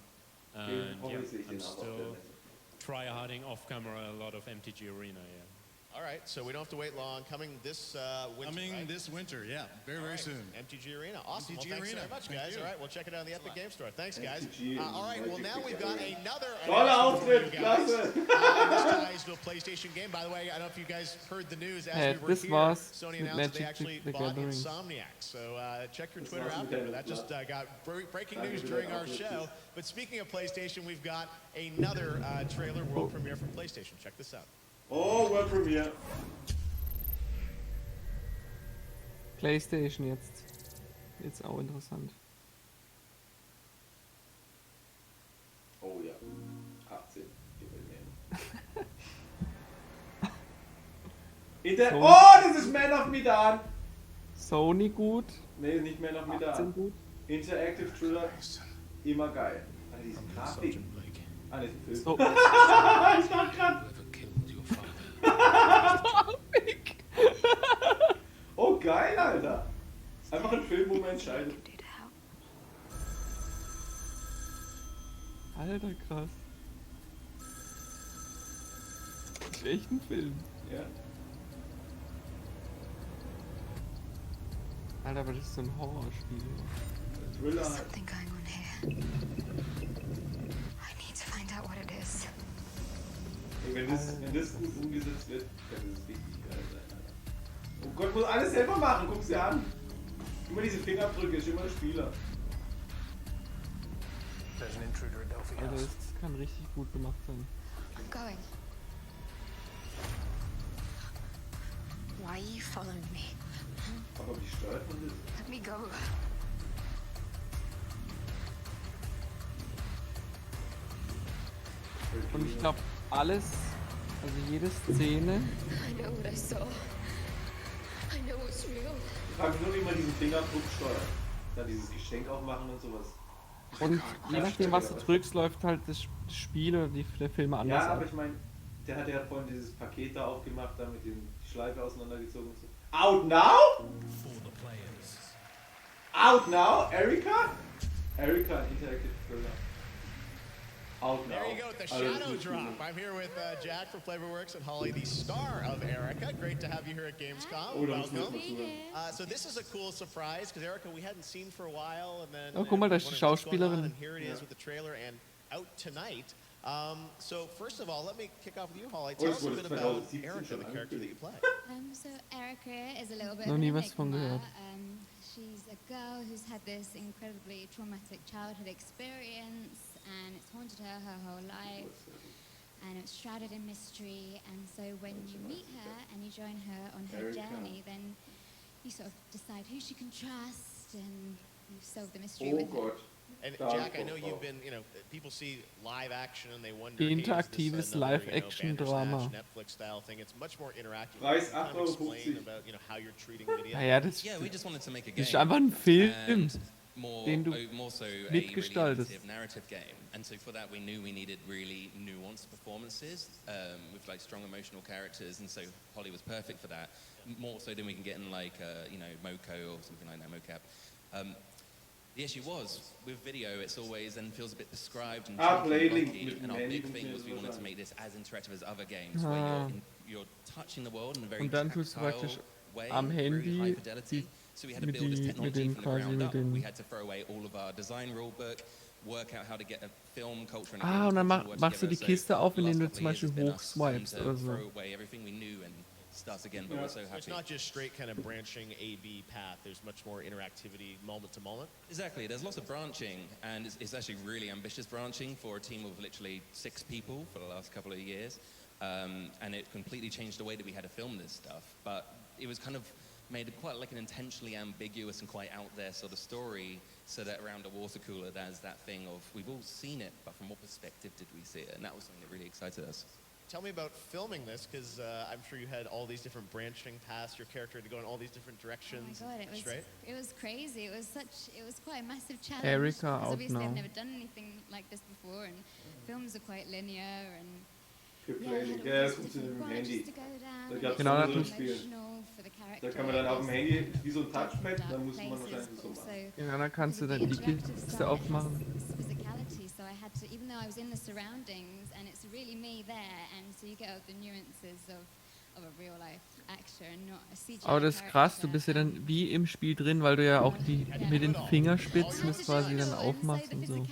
and yeah, I'm still try-harding off camera a lot of MTG Arena. Yeah. All right, so we don't have to wait long. Coming this winter. Coming right? this winter, yeah, very All right, soon. MTG Arena, awesome. MTG Well, thanks Arena. very much, Thank guys. you. All right, we'll check it out in the Epic Game Store. Thanks, guys. MTG All right, well now we've got another Toller announcement for you Auftritt, guys. klasse. This ties to a PlayStation game. By the way, I don't know if you guys heard the news as we were das here. war's Sony mit announced that they Magic actually the bought Gathering. Insomniac. So check your Twitter war's out mit there. der That just got breaking Danke news für during den our Auftritt. show. But speaking of PlayStation, we've got another trailer world premiere from PlayStation. Check this out. Oh, World Premiere. PlayStation jetzt. Jetzt auch interessant. Oh ja. 18. Oh, das ist Man of Medan! Sony gut. Nee, nicht Man of 18 Medan. gut. Interactive Thriller, immer geil. Alter, diese Grafik. Ah, das ist ein Film. So. Ich dachte grad. Oh, geil, Alter. Einfach ein Film, wo man entscheidet. Alter, krass. Das ist echt ein Film. Ja. Alter, aber das ist so ein Horrorspiel. Thriller. Something going on here. I need to find out what it is. Ey, wenn das gut umgesetzt wird, dann ist es richtig geil sein, Alter. Oh Gott, muss alles selber machen, guck's dir an. Immer diese Fingerabdrücke, ist immer der Spieler. Alter, das kann richtig gut gemacht sein. I'm going. Why are you following me? Aber wie steuert man das? Let me go. Und ich glaube, alles, also jede Szene. I know what I saw. I know what's real. Ich frage mich nur, wie man diesen Fingerabdruck steuert. Da dieses Geschenk aufmachen und sowas. Und je nachdem, was du drückst, läuft halt das Spiel oder der Film anders Ja, aber ab. ich meine, der hat ja vorhin dieses Paket da aufgemacht, da mit den Schleife auseinandergezogen und so. Out now? Out now? Erika? Erika, ein Interactive Thriller. Out now. There you go with the shadow drop. I'm here with Jack from Flavorworks and Holly, the star of Erica. Great to have you here at Gamescom. Oh, da müssen wir Welcome. jetzt mal zuhören. So this is a cool surprise because Erica we hadn't seen for a while, and then Oh, guck mal, da ist die wondering what's going on, Schauspielerin. and here it is with the trailer and out tonight. So first of all, let me kick off with you, Holly. Tell us a bit about Erica, the character that you play. So Erica is a little bit Noch of an nie was von enigma. gehört. She's a girl who's had this incredibly traumatic childhood experience, and it's haunted her whole life, and it's shrouded in mystery. And so when you meet her and you join her on her journey, then you sort of decide who she can trust, and you solve the mystery with her. And Jack, I know you've been, people see live action and they wonder, hey, is Interaktives this another, Live-Action-Drama. Netflix style thing. It's much more interactive. Preis Can you kind of 8,50 € explain about, how you're treating video. Naja, das, Yeah, we just wanted to make a das ist game einfach ein Film, and den du more so a mitgestaltest. really narrative game. And so for that, we knew we needed really nuanced performances with like strong emotional characters. And so Holly was perfect for that. More so than we can get in like Moko or something like that, mocap. The issue was, with video, it's always and feels a bit described and blocky, and our big thing was we wanted to make this as interactive as other games, where you're touching the world in a very Und dann tust du praktisch tactile way, am very high Handy fidelity. So we had to mit build this mit technology den from the quasi ground mit up. den We had to throw away all of our design rule book. work out how to get a film culture and a Ah, game und dann culture to work machst du die together. Kiste auf, the indem last du zum couple of years Beispiel has been us having hochswipes to oder so. throw away everything we knew and start again, but we're so So it's happy. not just straight kind of branching A-B path. There's much more interactivity moment to moment. Exactly. There's lots of branching, and it's actually really ambitious branching for a team of literally 6 people for the last couple of years. And it completely changed the way that we had to film this stuff. But it was kind of made quite like an intentionally ambiguous and quite out there sort of story, so that around a water cooler there's that thing of, we've all seen it, but from what perspective did we see it? And that was something that really excited us. Tell me about filming this, because I'm sure you had all these different branching paths, your character had to go in all these different directions. Oh my God, straight? it was crazy. It was quite a massive challenge. Erika because out obviously now. I've never done anything like this before, and films are quite linear and Ja, das funktioniert mit dem Handy. Da gab es Genau, so ein natürlich. Spiel. Da kann man dann auf dem Handy, wie so ein Touchpad, dann muss man wahrscheinlich so machen. Ja, dann kannst du dann die Kiste aufmachen. Physicality, so I had to, even though I was in the surroundings and it's really me there, and so you get all the nuances of a real life actor and not a CGI Aber das ist krass, du bist ja dann wie im Spiel drin, weil du ja auch die mit den Fingerspitzen das quasi dann aufmachst und so.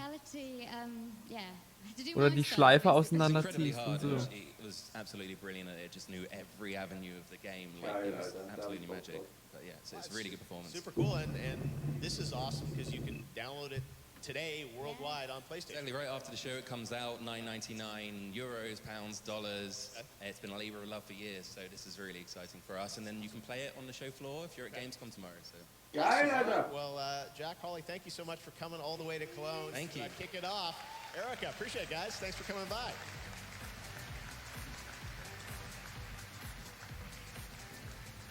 Oder die Schleife auseinanderziehst und so. It was absolutely brilliant. It just knew every avenue of the game. Like, it was absolutely magic. But yeah, so it's a really good performance. Super cool, and this is awesome because you can download it today worldwide on PlayStation. Exactly, right after the show it comes out, €9.99, pounds, dollars. It's been a labor of love for years, so this is really exciting for us. And then you can play it on the show floor if you're at Gamescom tomorrow. So. Well, Jack, Holly, thank you so much for coming all the way to Cologne. Thank you. Kick it off. Erica, appreciate it, guys. Thanks for coming by.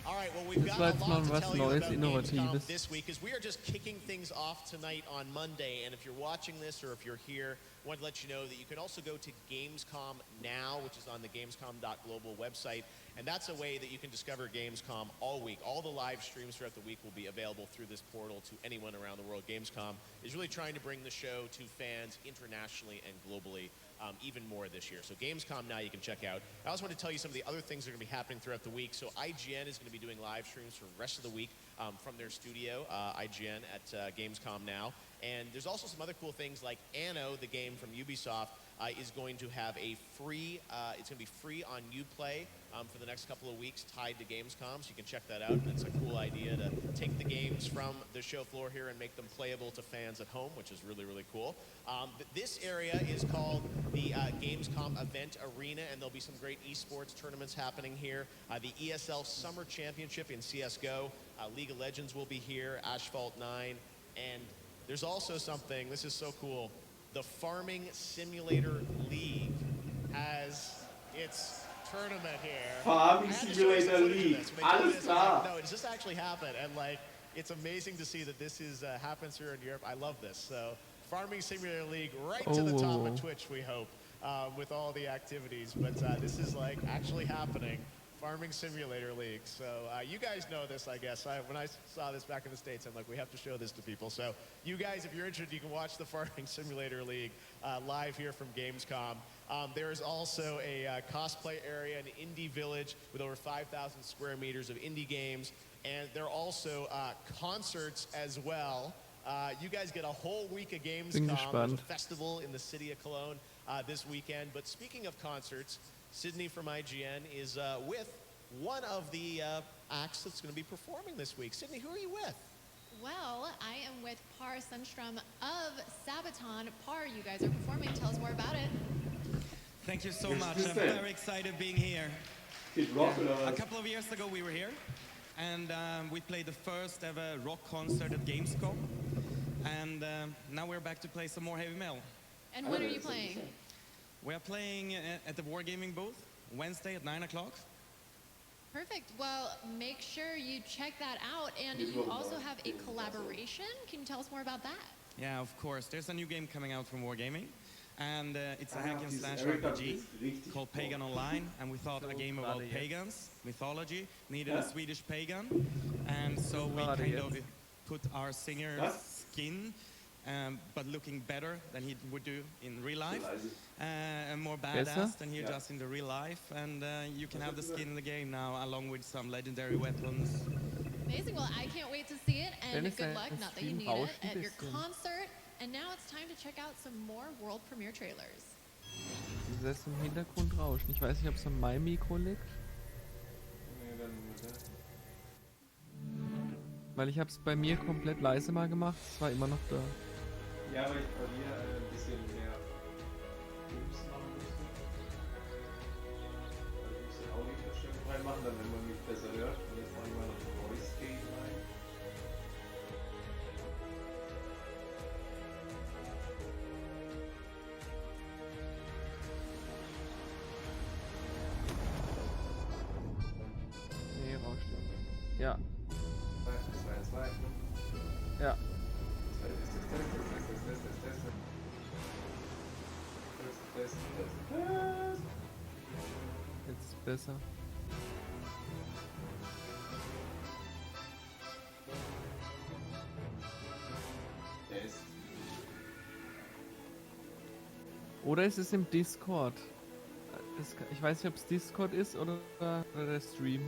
All right, well, we've got a lot to tell you about Gamescom this week, because we are just kicking things off tonight on Monday. And if you're watching this or if you're here, I want to let you know that you can also go to Gamescom Now, which is on the Gamescom.global website. And that's a way that you can discover Gamescom all week. All the live streams throughout the week will be available through this portal to anyone around the world. Gamescom is really trying to bring the show to fans internationally and globally even more this year. So Gamescom Now you can check out. I also want to tell you some of the other things that are going to be happening throughout the week. So IGN is going to be doing live streams for the rest of the week from their studio, IGN at Gamescom Now. And there's also some other cool things like Anno, the game from Ubisoft, is going to have a free, it's going to be free on Uplay for the next couple of weeks tied to Gamescom, so you can check that out. And it's a cool idea to take the games from the show floor here and make them playable to fans at home, which is really, really cool. This area is called the Gamescom Event Arena, and there'll be some great esports tournaments happening here. The ESL Summer Championship in CSGO, League of Legends will be here, Asphalt 9, and there's also something, this is so cool, the Farming Simulator League has its tournament here. Farming Simulator League, alles klar. No, it just actually happened, and like, it's amazing to see that this is happens here in Europe. I love this. So, Farming Simulator League right to the top of Twitch, we hope, with all the activities. But this is like actually happening. Farming Simulator League. So you guys know this, I guess. When I saw this back in the States, I'm like, we have to show this to people. So you guys, if you're interested, you can watch the Farming Simulator League live here from Gamescom. There is also a cosplay area, an indie village with over 5,000 square meters of indie games. And there are also concerts as well. You guys get a whole week of Gamescom. There's a festival in the city of Cologne this weekend. But speaking of concerts, Sydney from IGN is with one of the acts that's going to be performing this week. Sydney, who are you with? Well, I am with Par Sundstrom of Sabaton. Par, you guys are performing. Tell us more about it. Thank you so much. I'm very excited being here. A couple of years ago we were here, and we played the first ever rock concert at Gamescom. And now we're back to play some more heavy metal. And when are you playing? We are playing at the Wargaming booth Wednesday at 9 o'clock. Perfect. Well, make sure you check that out. And you also have a collaboration. Can you tell us more about that? Yeah, of course. There's a new game coming out from Wargaming. And it's a hack and slash RPG called Pagan Online. And we thought a game about pagans, mythology, needed a Swedish pagan. And so we kind of put our singer's skin, but looking better than he would do in real life, and more badass than he does in the real life. And you can have the skin in the game now, along with some legendary weapons. Amazing. Well, I can't wait to see it, and good luck, not that you need it, at your concert And now it's time to check out some more world premiere trailers. Das lässt im Hintergrund rauschen. Ich weiß nicht, ob es an meinem Mikro liegt. Nee, dann. Weil ich habe es bei mir komplett leise mal gemacht. Es war immer noch da. Ja, weil ich bei mir ein bisschen mehr Bums machen musste. Also ein bisschen Audioverstärkung reinmachen, dann wenn man mich besser hört. Und jetzt mache ich mal noch Voice Gate rein. Nee, rauscht. Ja. 2. Ja. Jetzt ist besser. Oder ist es im Discord? Ich weiß nicht, ob es Discord ist oder der Stream.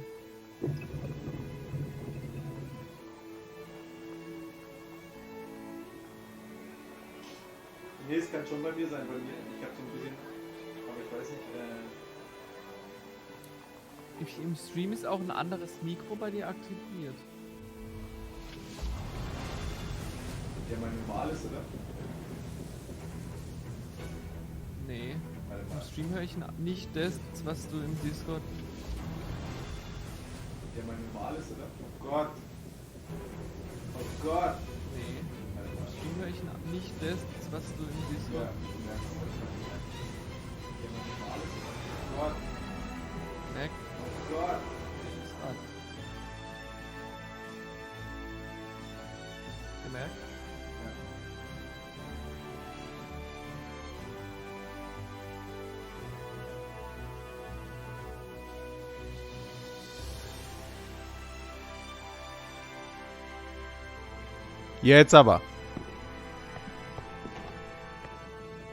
Nee, es kann schon bei mir sein, bei mir. Ich habe so ein bisschen, aber ich weiß nicht. Im Stream ist auch ein anderes Mikro bei dir aktiviert. Ja, mein normales, oder? Nee. Im Stream höre ich nicht das, was du im Discord. Ja, mein normales, oder? Oh Gott. Oh Gott. Nee. Im Stream höre ich nicht das, was du im Discord. Ja, mein normales, oder? Oh Gott. Mac. Oh Gott. Gemerkt? Jetzt aber.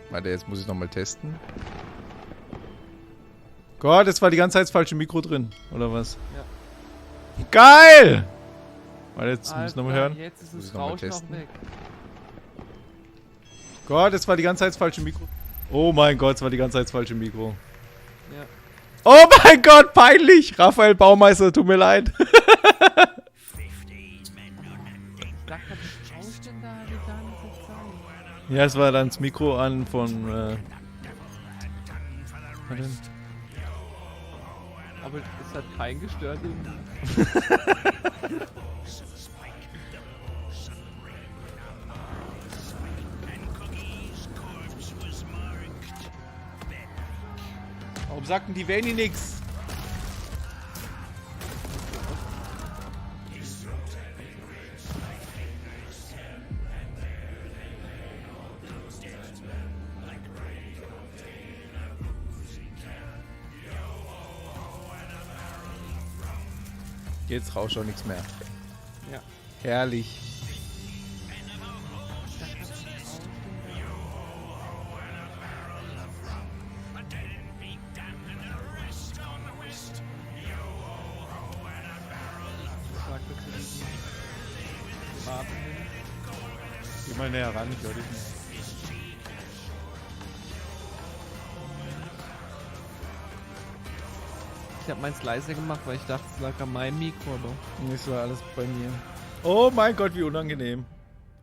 Warte, jetzt muss ich nochmal testen. Gott, jetzt war die ganze Zeit das falsche Mikro drin, oder was? Ja. Geil! Warte, jetzt muss ich nochmal hören. Jetzt ist muss das ich nochmal Rauschen testen. auch weg. Gott, jetzt war die ganze Zeit das falsche Mikro. Oh mein Gott, es war die ganze Zeit das falsche Mikro. Ja. Oh mein Gott, peinlich! Raphael Baumeister, tut mir leid. Ich dachte, das rauscht denn da die ganze Zeit. Ja, es war dann das Mikro an von. Aber es hat keinen gestört irgendwie. Warum sagten die Vanny nix? Jetzt rauscht auch nichts mehr. Ja. Herrlich. Geh mal näher ran, ich höre dich nicht. Ich habe meins leiser gemacht, weil ich dachte, es lag an meinem Mikro, doch. Das war alles bei mir. Oh mein Gott, wie unangenehm.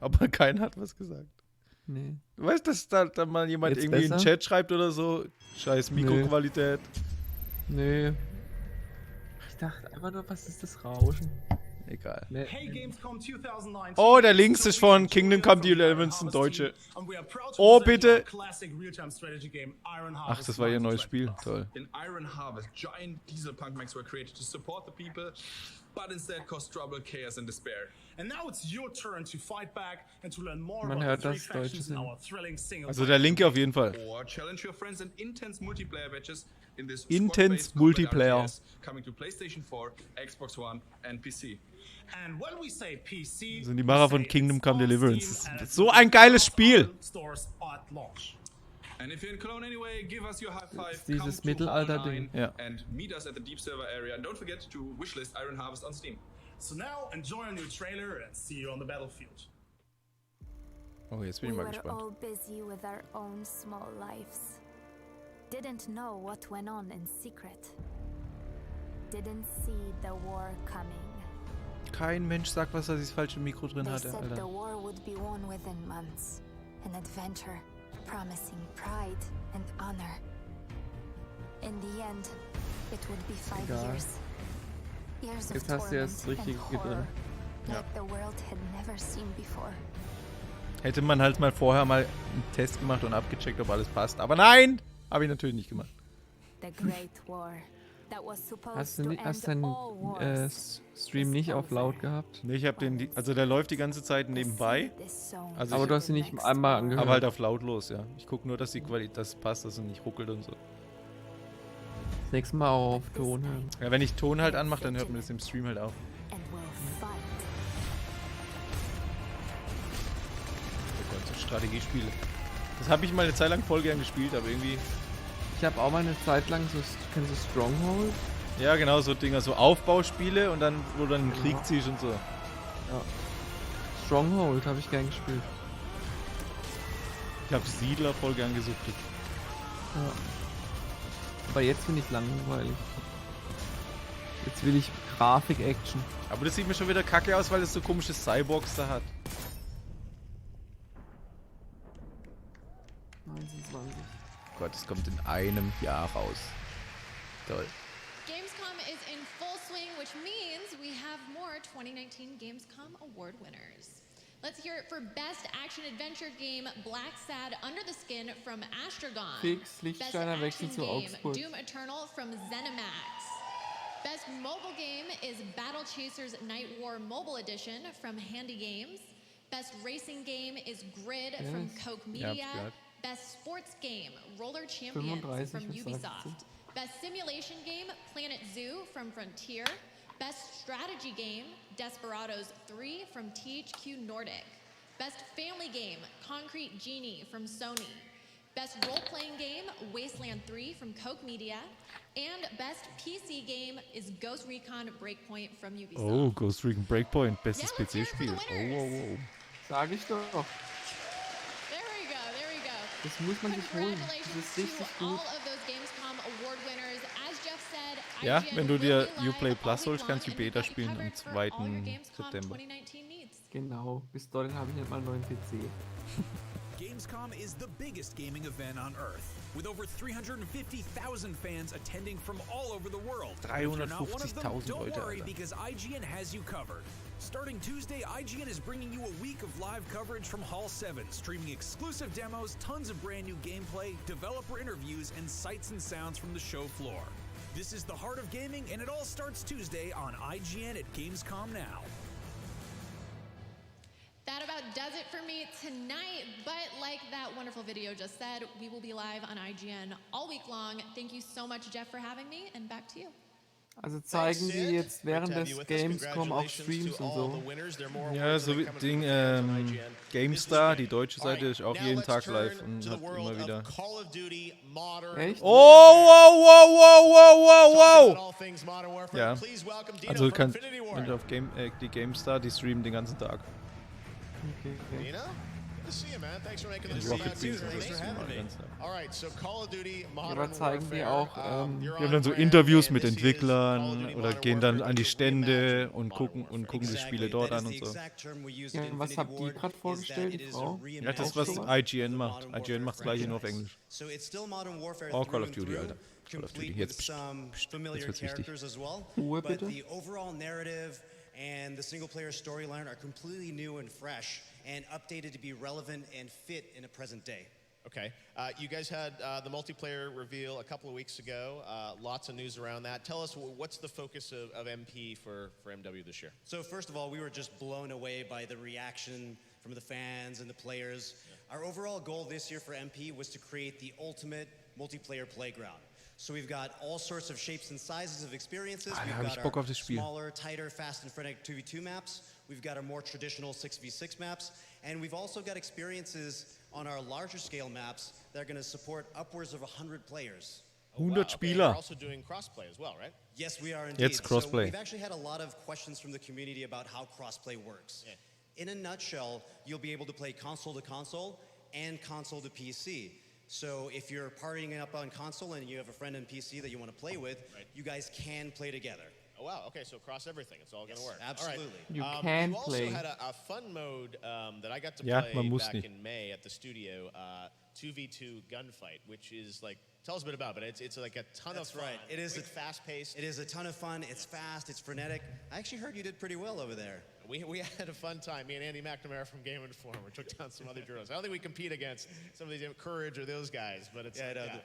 Aber keiner hat was gesagt. Nee. Du weißt, dass da mal jemand Jetzt irgendwie in den besser? Chat schreibt oder so? Scheiß Mikroqualität. Nee. Ich dachte einfach nur, was ist das Rauschen? Egal. Nee. Hey, Gamescom 2019. Oh, der Links ist von Kingdom Come Deliverance, ein Deutsche. Oh, bitte. Ach, das war ihr neues Spiel. Toll. In Iron Harvest, giant diesel punk mechs were created to support the people, but instead cause trouble, chaos and despair. And now it's your turn to fight back and to learn more Man about hört, the three dass Deutsche factions in sind. our thrilling single Also der Linke auf jeden Fall. Or challenge your friends in intense multiplayer matches in this Intense squad-based combat Multiplayer. RTS coming to PlayStation 4, Xbox One and PC. And when we say PC, Das sind die Macher von Kingdom Come Deliverance. Das ist so ein geiles Spiel. stores at launch. And if you're in Cologne anyway, give us your high five, Dieses come to Mittelalter-Ding. online Ja. and meet us at the Deep Server area. And don't forget to wishlist Iron Harvest on Steam. So now enjoy a new trailer and see you on the battlefield. Oh, jetzt bin ich We mal were gespannt. all busy with our own small lives. Didn't know what went on in secret. Didn't see the war coming. Kein Mensch sagt, was er das falsche Mikro drin They hatte, said the Alter. war would be won within months. An adventure, promising pride and honor. In the end, it would be 5 Egal. years. Years of Jetzt hast du ja das torment Richtige and horror, drin. Ja. like the world had never seen before. Hätte man halt mal vorher mal einen Test gemacht und abgecheckt, ob alles passt. Aber nein! Habe ich natürlich nicht gemacht. The Great War. That was supposed Hast du to hast end deinen all wars. Stream nicht auf laut gehabt? Nee, ich habe den, also der läuft die ganze Zeit nebenbei. Also Aber du hast ihn nicht einmal angehört. Aber halt auf lautlos, ja. Ich gucke nur, dass die Qualität, das passt, dass es nicht ruckelt und so. Das nächste Mal auch auf Ton hören. Ja, wenn ich Ton halt anmache, dann hört man das im Stream halt auf. Oh Gott, so Strategiespiele. Das habe ich mal eine Zeit lang voll gern gespielt, aber irgendwie... Ich habe auch mal eine Zeit lang so, kennst du Stronghold? Ja, genau, so Dinger, so Aufbauspiele und dann, wo du dann einen Krieg ziehst und so. Ja. Stronghold habe ich gern gespielt. Ich habe Siedler voll gern gesuchtet. Ja. Aber jetzt finde ich langweilig. Jetzt will ich Grafik-Action. Aber das sieht mir schon wieder kacke aus, weil es so komische Cyborgs da hat. 1920. Gott, es kommt in einem Jahr raus. Toll. Gamescom is in full swing, which means we have more 2019 Gamescom award winners. Let's hear it for Best Action Adventure Game Black Sad Under the Skin from Astragon. Fix, Lichtsteiner wechselt zu Augsburg. Doom Eternal from ZeniMax. Best Mobile Game is Battle Chasers Night War Mobile Edition from Handy Games. Best Racing Game is Grid from Coke Media. Best Sports Game, Roller Champions 35, from was sagst Ubisoft. du? Best Simulation Game, Planet Zoo from Frontier. Best Strategy Game, Desperados 3 from THQ Nordic. Best Family Game, Concrete Genie from Sony. Best Role-Playing Game, Wasteland 3 from Coke Media. And Best PC Game is Ghost Recon Breakpoint from Ubisoft. Oh, Ghost Recon Breakpoint, bestes PC-Spiel. Oh. Sag ich doch. There we go, there we go. Das muss man sich holen. Das ist richtig All gut. of those Gamescom award winners. As Jeff said, Ja, IGN wenn du will dir be live Uplay all Plus week holst, kannst du long die and Beta we'll be spielen am covered for all 2. your Gamescom September. 2019 needs. Genau, bis dahin habe ich nicht mal einen neuen PC. Gamescom is the biggest gaming event on Earth, with over 350,000 fans attending from all over the world. If you're not one of them, 350,000 don't Leute, worry, Alter. because IGN has you covered. Starting Tuesday, IGN is bringing you a week of live coverage from Hall 7, streaming exclusive demos, tons of brand new gameplay, developer interviews, and sights and sounds from the show floor. This is the heart of gaming, and it all starts Tuesday on IGN at Gamescom Now. That about does it for me tonight. But like that wonderful video just said, we will be live on IGN all week long. Thank you so much, Jeff, for having me, and back to you. Also zeigen die jetzt während des Gamescom auch Streams und so. Ja, so wie Ding, GameStar, die deutsche Seite, ist auch jeden Tag live und hat immer wieder. Echt? Wow! Ja, also wenn du auf die GameStar, die streamen den ganzen Tag. Okay. Good to see you, man. Thanks for making this Rocket Beans und Thanks so for having me. ganz klar. All right, so Call of Duty Modern Aber zeigen die auch, Die haben dann so Interviews mit Entwicklern oder gehen dann an die Stände und gucken die Spiele dort an und so. Ja, was habt ihr gerade vorgestellt, die Frau? Ja, das was IGN macht. IGN macht das gleiche nur auf Englisch. Oh, Call of Duty, Alter. Call of Duty. Jetzt wird's wichtig. Ruhe bitte. The overall narrative and the single-player storyline are completely new and fresh and updated to be relevant and fit in a present day. Okay. You guys had the multiplayer reveal a couple of weeks ago. Lots of news around that. Tell us, what's the focus of MP for MW this year? So first of all, we were just blown away by the reaction from the fans and the players. Our overall goal this year for MP was to create the ultimate multiplayer playground. So we've got all sorts of shapes and sizes of experiences. We've got our smaller, tighter, fast and frenetic 2v2 maps. We've got our more traditional 6v6 maps. And we've also got experiences on our larger scale maps that are going to support upwards of 100 players. 100 Spieler. You're also doing crossplay as well, right? Yes, we are indeed. Jetzt Crossplay. So we've actually had a lot of questions from the community about how crossplay works. Yeah. in a nutshell, you'll be able to play console to console and console to PC. So if you're partying up on console and you have a friend on PC that you want to play with, you guys can play together. Oh, wow. Okay, so across everything. It's all going to work. Absolutely. All You can you also play. had a fun mode that I got to Ja, play man muss back nicht. in May at the studio, 2v2 gunfight, which is like, tell us a bit about it. It's like a ton of fun. Right. It is fast-paced. It is a ton of fun. It's fast. It's frenetic. I actually heard you did pretty well over there. We had a fun time. Me and Andy McNamara from Game Informer took down some other journalists. I don't think we compete against some of these Courage or those guys, but it's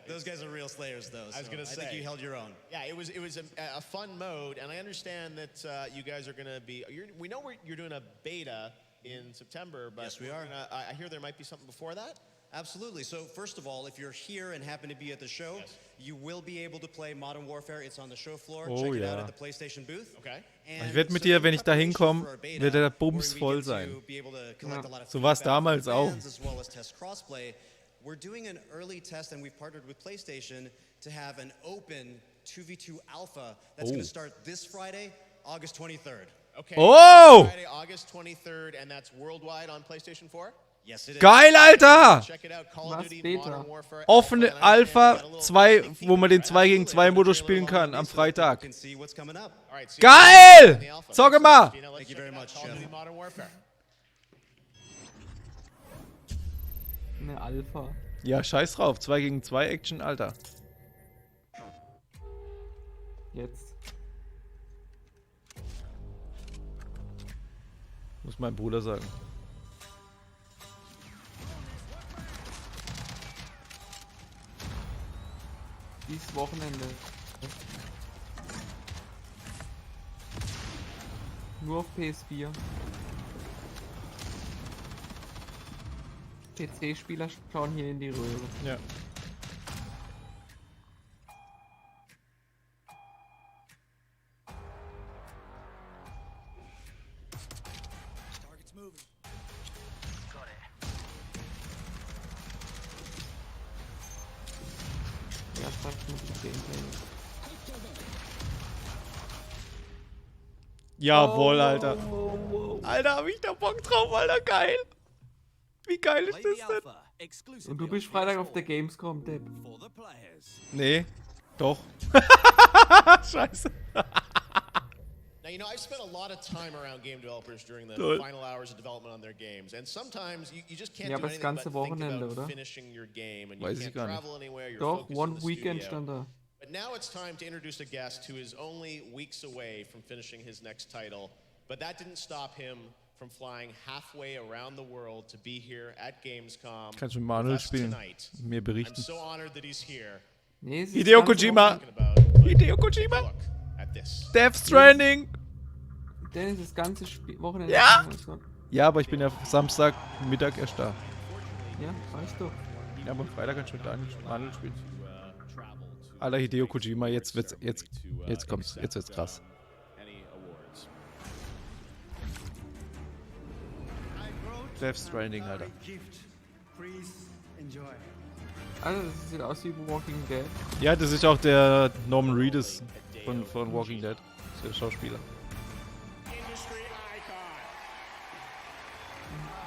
those guys are real slayers, though. I was going to say, I think you held your own. Yeah, it was a fun mode, and I understand that you guys are going to be. We know you're doing a beta in September, but Yes, we are. I hear there might be something before that. Absolutely. So first of all, if you're here and happen to be at the show, you will be able to play Modern Warfare. It's on the show floor. Oh, Check it out ja. at the PlayStation booth. Okay. Ich wette mit dir, wenn ich da hinkomme, wird der Bums voll sein. So war es damals auch. As well as test crossplay. We're doing an early test, and we've partnered with PlayStation to have an open 2v2 alpha that's going to start this Friday, August 23rd. Okay. Oh! Friday, August 23rd, and that's worldwide on PlayStation 4? Yes, it is. Geil, Alter! Check it out. Call of Was Duty Beta? Modern Warfare Offene Alpha 2, wo man den 2 gegen 2 Modus spielen kann am Freitag. You can see what's coming up. All right, see Geil! you in the alpha. Zocke mal! Thank you very much, Call of Jeff. Duty Modern Warfare. Eine Alpha. Ja, scheiß drauf. 2 gegen 2 Action, Alter. Jetzt. Muss mein Bruder sagen. Dieses Wochenende. Nur auf PS4. PC-Spieler schauen hier in die Röhre. Ja. Ja, das mit dem Gameplay. Jawohl, Alter. Alter, hab ich da Bock drauf, Alter, geil. Wie geil ist das denn? Und du bist Freitag auf der Gamescom, Depp. Nee, doch. Scheiße. Now, you know, I've spent a lot of time around game developers during the Toll. final hours of development on their games, and sometimes you just can't Ja, do aber das anything ganze but think Wochenende, about oder? finishing your game, and you Weiß ich can't gar nicht. travel anywhere, you're Doch, focused in One the Weekend studio. stand da. But now it's time to introduce a guest who is only weeks away from finishing his next title, but that didn't stop him from flying halfway around the world to be here at Gamescom Kannst du mit with Manuel us spielen? tonight. Mir I'm berichten. so honored that he's here. Nee, es ist Hideo das ganze Kojima. Wochenende. Hideo Kojima. Look at this. Death Stranding. Dennis, das ganze Wochenende. Ja! ist- Ja, aber ich bin ja Samstag Mittag erst da. Ja, weißt du. Ja, aber Freitag kannst du mit Manuel spielen. Alter, Hideo Kojima, jetzt kommt's. Jetzt wird's krass. Death Stranding, Alter. Alter, das sieht aus wie Walking Dead. Ja, das ist auch der Norman Reedus von Walking Dead. Das ist der Schauspieler.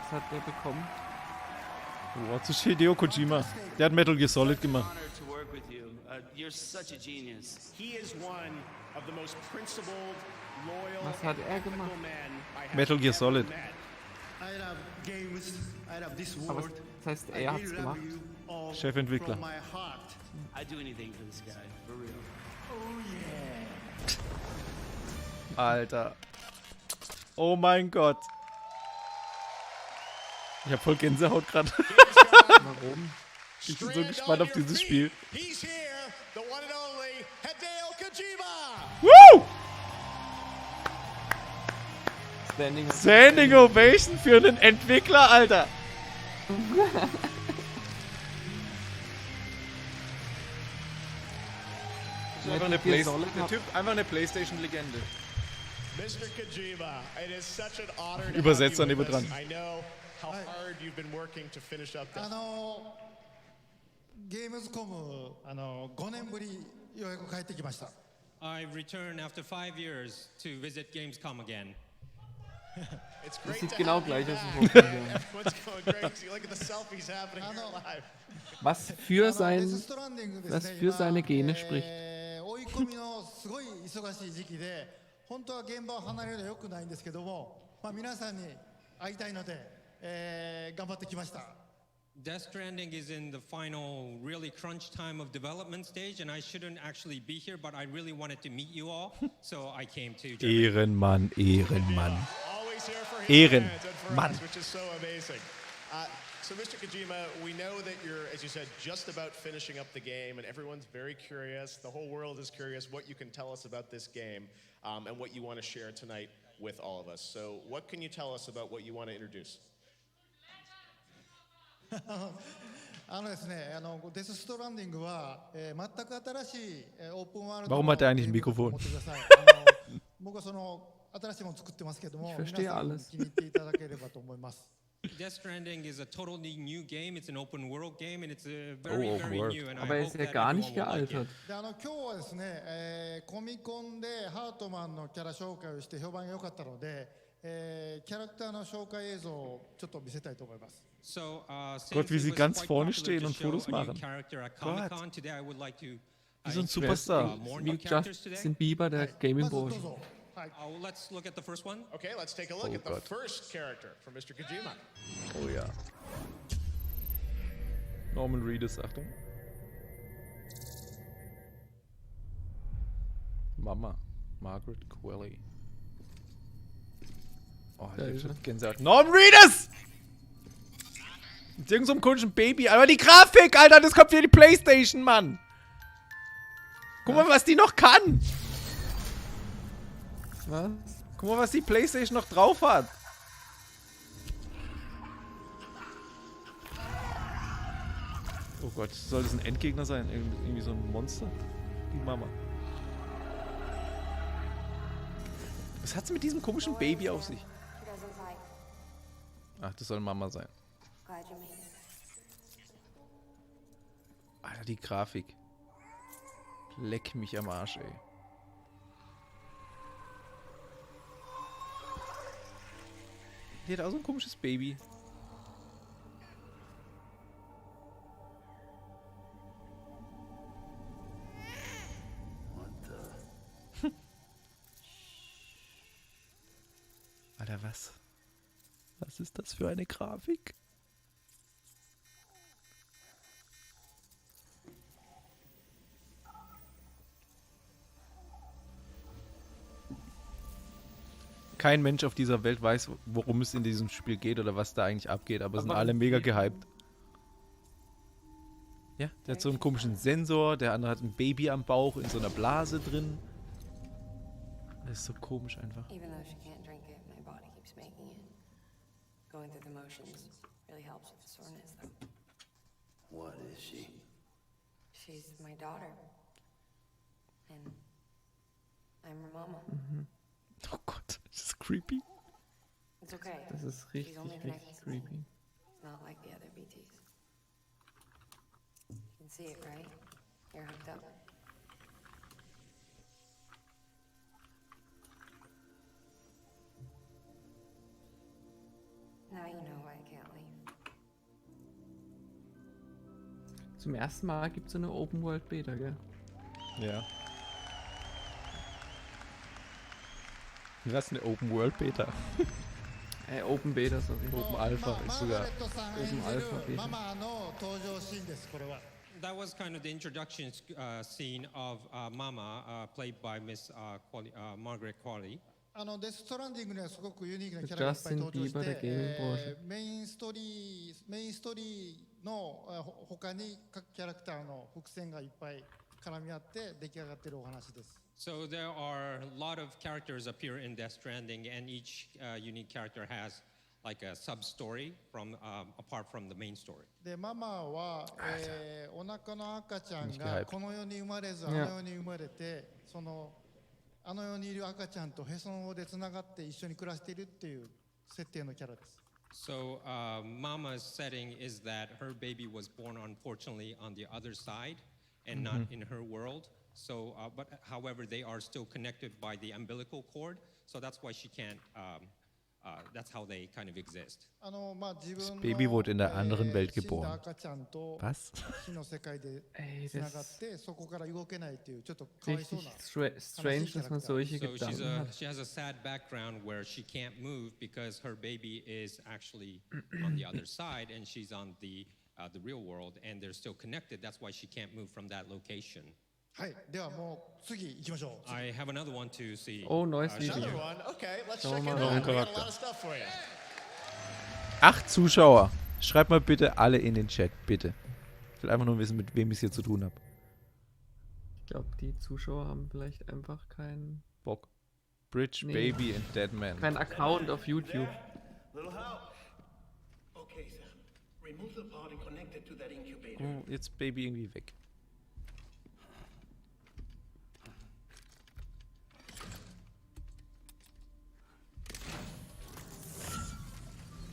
Was hat der bekommen? Oh, das ist Hideo Kojima. Der hat Metal Gear Solid gemacht. to work with you. You're such a genius. He is one of the most principled, loyal, Was hat er gemacht? Metal Gear Solid. I love games. I love this Aber world. das heißt, er hat's gemacht. Chefentwickler. From my heart. I'd do anything for this guy, for real. Oh yeah. Alter. Oh mein Gott. Ich hab voll Gänsehaut gerade. Warum? Ich bin so gespannt auf dieses Spiel. He's here, the one and only Hideo Kojima. Woo! Standing Ovation für einen Entwickler, Alter. Der Typ, einfach eine PlayStation-Legende. Mr. Kojima, it is such an honor to Übersetzer have you with us. nebendran. I know how hard you've been working to finish up this. ゲームズコム5年ぶりようやく帰ってきました。 I returned after 5 years to visit Gamescom again. Das sieht genau gleich aus wie Fortnite. Was für seine Gene spricht. 追い込みのすごい忙しい時期で、本当は現場を離れるのは良くないんですけども、皆さんに会いたいので、頑張ってきました。Death Stranding is in the final, really crunch time of development stage, and I shouldn't actually be here, but I really wanted to meet you all, so I came to Germany. Ehrenmann, Ehrenmann. Ehrenmann. Which is so amazing. So, Mr. Kojima, we know that you're, as you said, just about finishing up the game, and everyone's very curious. The whole world is curious what you can tell us about this game and what you want to share tonight with all of us. So, what can you tell us about what you want to introduce? ですね、デスストランディングは、全く新しいオープンワールド Warum hat er eigentlich ein Mikrofon? 僕はその新しいものを作ってますけども、 Ich 皆 verstehe さん alles. 気に入っていただければと思います。Death Stranding is a totally new game. It's an open world game, and it's a Oh, very, open very world. new. And I Aber er hope ist ja that gar everyone nicht will like it. gealtert. で今日はですね、コミコンでハートマンのキャラ紹介をして評判が良かったので、キャラクターの紹介映像をちょっと見せたいと思います。So, Gott, wie sie ganz vorne stehen und Fotos machen. Gott. Wie so ein Superstar. Wie Justin Bieber der Gaming-Branche. Let's look at the first one. Okay, let's take a look at the first character from Mr. Kojima. Oh ja. Norman Reedus, Achtung. Mama. Margaret Qualley. Oh, ich hab Gänsehaut. Norman Reedus! Mit irgend so einem komischen Baby. Aber die Grafik, Alter, das kommt für die Playstation, Mann. Guck mal, was die noch kann. Was? Guck mal, was die Playstation noch drauf hat. Oh Gott, soll das ein Endgegner sein? Irgendwie so ein Monster? Die Mama. Was hat's mit diesem komischen Baby auf sich? Ach, das soll Mama sein. Alter, die Grafik. Leck mich am Arsch, ey. Die hat auch so ein komisches Baby. Alter, was? Was ist das für eine Grafik? Kein Mensch auf dieser Welt weiß, worum es in diesem Spiel geht oder was da eigentlich abgeht, aber sind alle mega gehypt. Ja, der hat so einen komischen Sensor, der andere hat ein Baby am Bauch in so einer Blase drin. Das ist so komisch einfach. Even though she can't drink it, my body keeps making it. Going through the motions really helps with the soreness, though. What is she? She's my daughter. And I'm her mama. Oh Gott, das ist creepy. It's okay. Das ist She's richtig, only the richtig next creepy. thing. Not like the other BTs. You can see it, right? You're hooked up. Now you know why I can't leave. Zum ersten Mal gibt es so eine Open World Beta, gell? Ja. Was, eine Open World Beta? Open Beta, sorry. Open Alpha ist sogar. Open Alpha Beta. ママの登場シーンです。これは。 That was kind of the introduction scene of Mama, played by Miss Margaret Qualley. デストランディングにはすごくユニークなキャラがいっぱい登場して、メインストーリーの他に各キャラクターの伏線がいっぱい絡み合って出来上がっているお話です。So there are a lot of characters appear in Death Stranding, and each unique character has like a sub-story from apart from the main story. で、ママは、お腹の赤ちゃんがこの世に生まれずあの世に生まれて、あの世にいる赤ちゃんとへその緒でつながって一緒に暮らしているっていう設定のキャラです。So Mama's setting is that her baby was born unfortunately on the other side and not in her world. So, but however, they are still connected by the umbilical cord. So that's why she can't That's how they kind of exist. Das Baby wurde in der anderen Welt geboren. Was? Ey, das richtig strange, dass man solche Gedanken hat. She has a sad background where she can't move because her baby is actually on the other side and she's on the real world and they're still connected. That's why she can't move from that location. I have another one to see. Oh, neues Video. Another one. Okay, let's Schauen check wir it mal. out. We got a lot of stuff for you. 8 Zuschauer. Schreibt mal bitte alle in den Chat, bitte. Ich will einfach nur wissen, mit wem ich es hier zu tun habe. Ich glaube, die Zuschauer haben vielleicht einfach keinen Bock. Bridge, Baby and Dead Man. Kein Account auf YouTube. Oh, jetzt Baby irgendwie weg.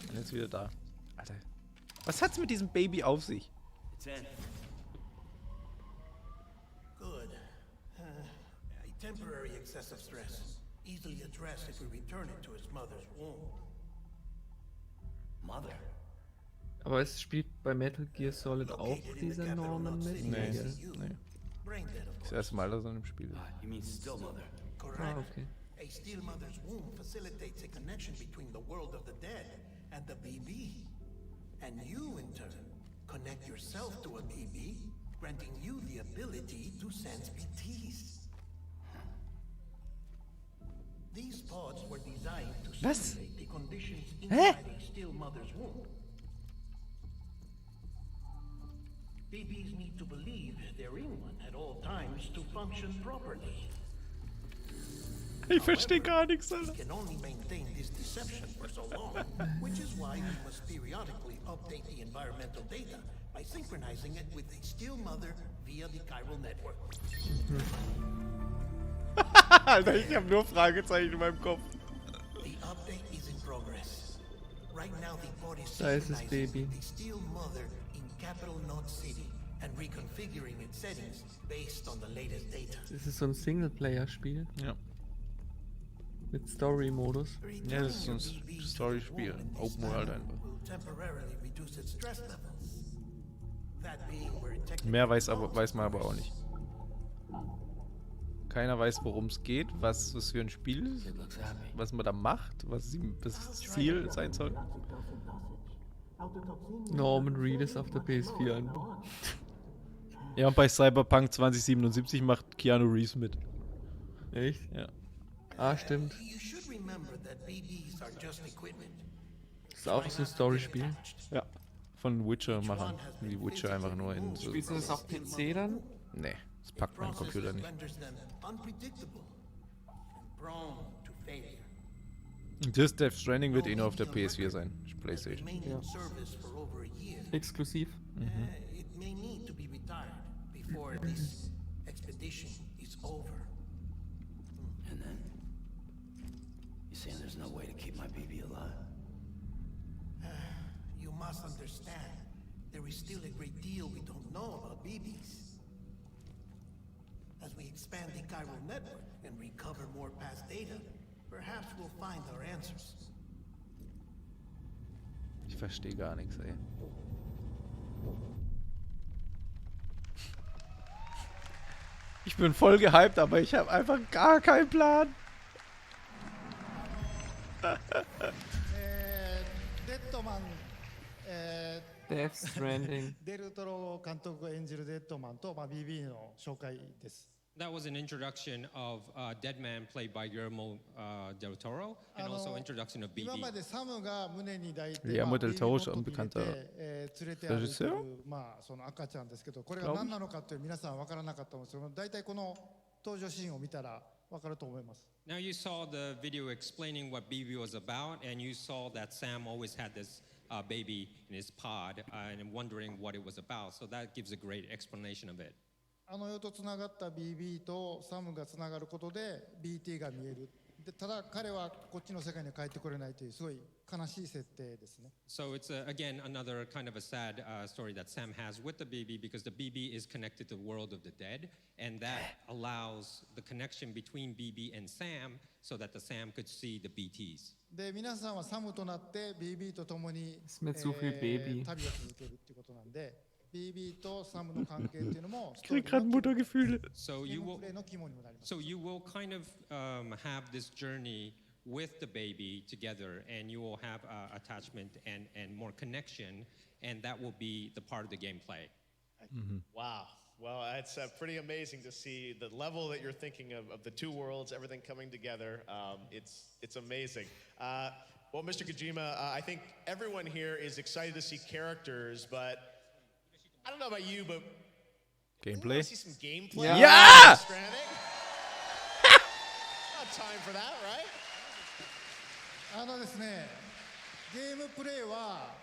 Und jetzt wieder da. Alter. Was hat's mit diesem Baby auf sich? Good. A temporary excessive stress, easily addressed if we return it to its mother's womb. Mother? Aber es spielt bei Metal Gear Solid auch dieser Norman mit? Nee. Das erste Mal, dass er im Spiel ist. You mean still mother? Ah, okay. A still mother's womb facilitates a connection between the world of the dead and the BB. And you, in turn, connect yourself to a BB, granting you the ability to sense BTs. These pods were designed to simulate the conditions inside a still mother's womb. BBs need to believe they're in one at all times to function properly. Ich verstehe gar nichts, Alter. We can only maintain this deception for so long, which is why we must periodically update the environmental data by synchronizing it with a still mother via the chiral network. Alter, ich habe nur Fragezeichen in meinem Kopf. The update is in progress. Right now the pod is Da ist das Baby. the still mother in Capital Knot City and reconfiguring its settings based on the latest data. Das ist so ein Singleplayer-Spiel. Ja. Mit Story-Modus. Ja, das ist so ein Story-Spiel. Open World einfach. Temporarily reduce its stress levels. That being where it Mehr weiß man aber auch nicht. Keiner weiß, worum es geht, was das für ein Spiel ist, was man da macht, was das Ziel sein soll. Norman Reedus auf der PS4 an. Ja, und bei Cyberpunk 2077 macht Keanu Reeves mit. Echt? Ja. Ah, stimmt. Das ist auch so ein Story-Spiel. Ja. Von Witcher-Machern. Die Witcher einfach nur in so. Spielst du das auf PC dann? Nee, das packt mein Computer nicht. Das Death Stranding wird eh nur auf der PS4 sein. PlayStation. Ja. Exklusiv. It may need to be retired before this expedition is over. And then? You saying there's no way to keep my baby alive? You must understand, there is still a great deal we don't know about BBs. As we expand the chiral network and recover more past data, perhaps we'll find our answers. Ich verstehe gar nichts, ey. Ich bin voll gehypt, aber ich habe einfach gar keinen Plan. Death Stranding. デルトロ監督が演じるデッドマンと、BB の紹介です。That was an introduction of Dead Man played by Guillermo del Toro, and also introduction of BB. 今までサムが胸に抱いて、Guillermo del Toro ist ein bekannter 連れて歩いて Regisseur? る、その赤ちゃんですけど、これが何なのかという皆さん分からなかったと思うんですけど、大体この登場シーンを見たら分かると思います。Now you saw the video explaining what BB was about, and you saw that Sam always had this baby in his pod, and wondering what it was about. So that gives a great explanation of it. あの世とつながった BB とサムがつながることで BT が見える。ただ彼はこっちの世界に帰ってこれないというすごい悲しい設定ですね。So it's again another kind of a sad story that Sam has with the BB because the BB is connected to the world of the dead, and that allows the connection between BB and Sam so that the Sam could see the BTs. で皆さんはサムとなって BB と共に、Ist mir zu viel Baby. 旅を続けるっていうことなんで、BB とサムの関係っていうのも Ich krieg gerade Muttergefühle. So you will kind of have this journey with the baby together, and you will have attachment and more connection, and that will be the part of the gameplay. Wow. Well, it's pretty amazing to see the level that you're thinking of the two worlds, everything coming together. It's amazing. Well, Mr. Kojima, I think everyone here is excited to see characters, but I don't know about you, but Gameplay? I see some gameplay. Yeah! Stranding. Not time for that, right? ですね、ゲームプレイは